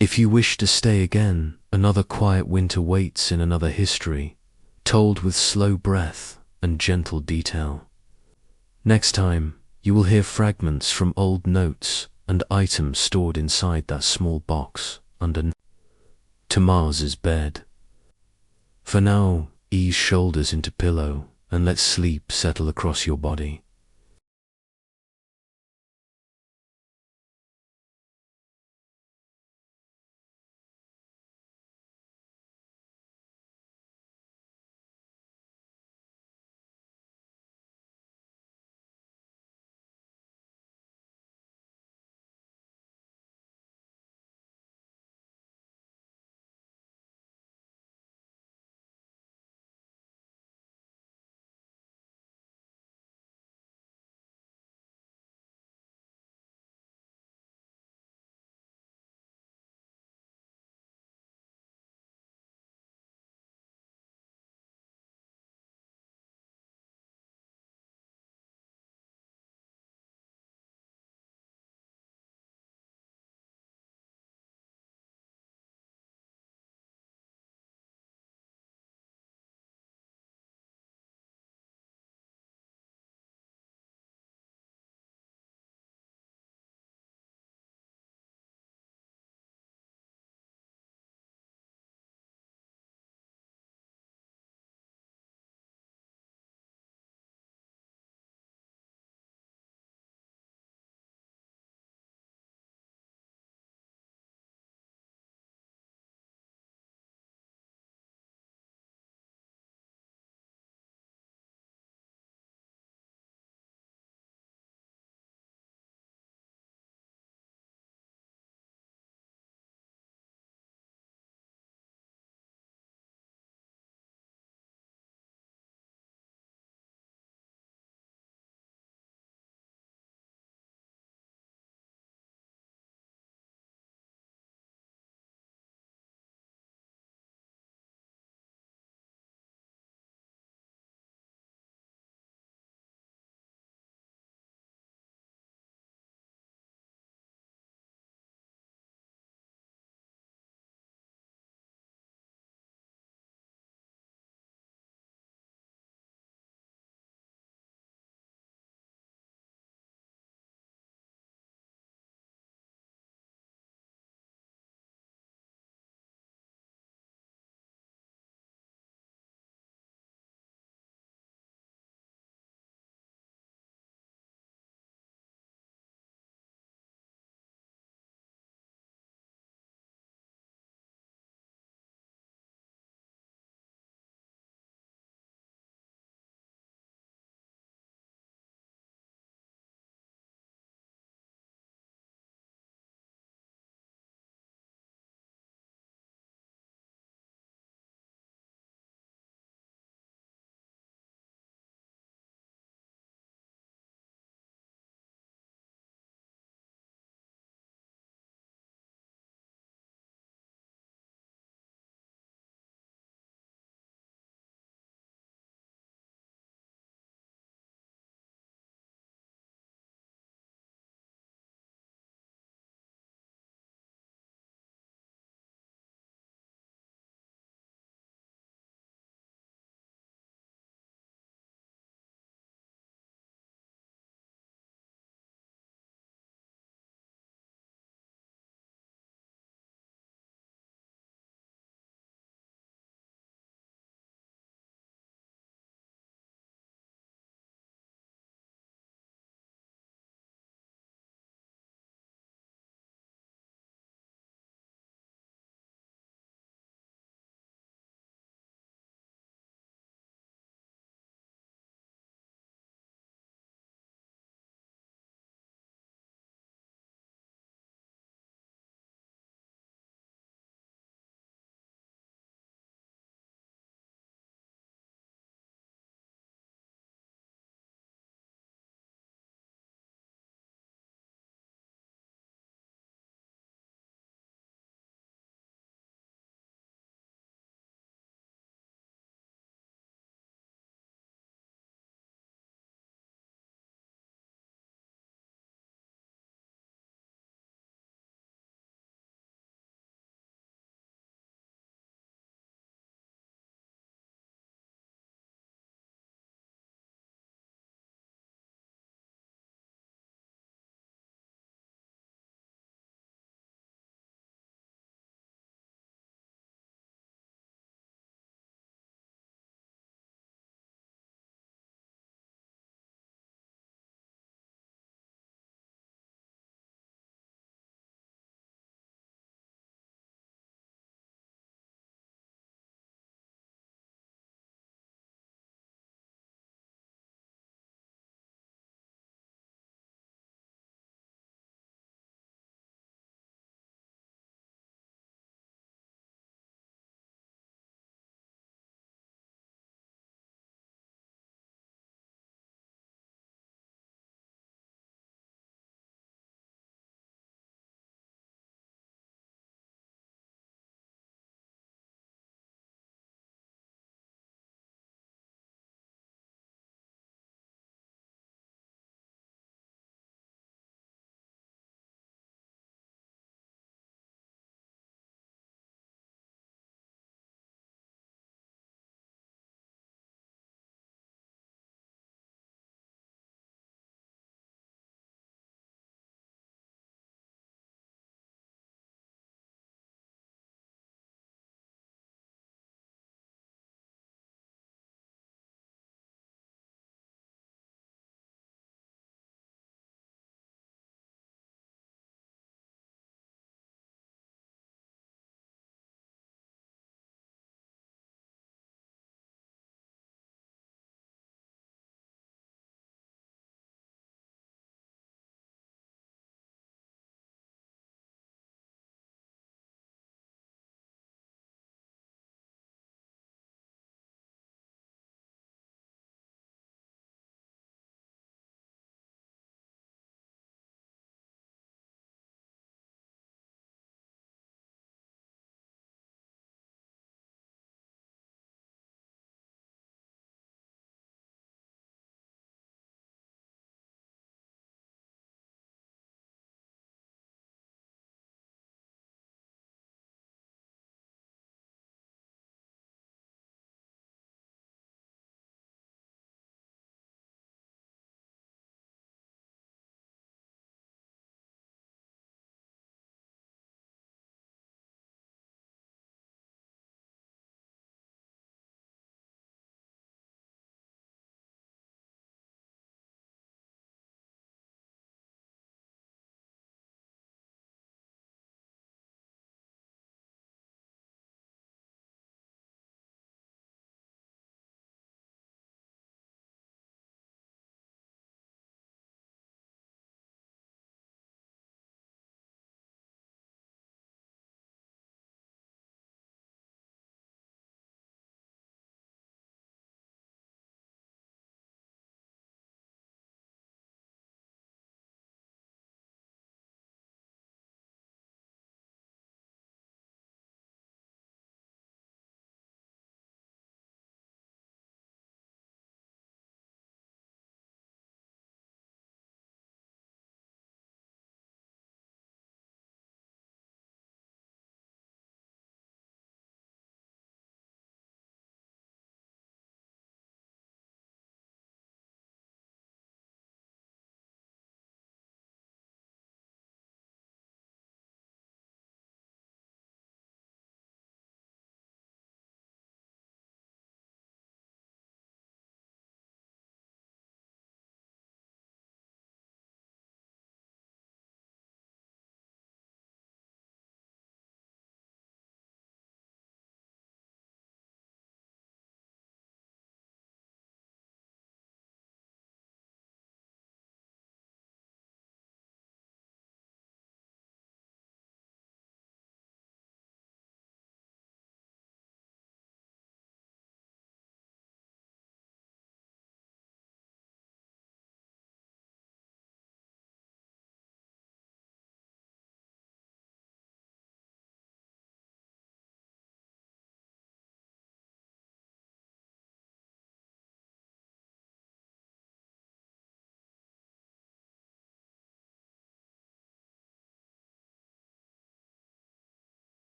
If you wish to stay again, another quiet winter waits in another history, told with slow breath and gentle detail. Next time, you will hear fragments from old notes and items stored inside that small box under Thomas's bed. For now, ease shoulders into pillow and let sleep settle across your body.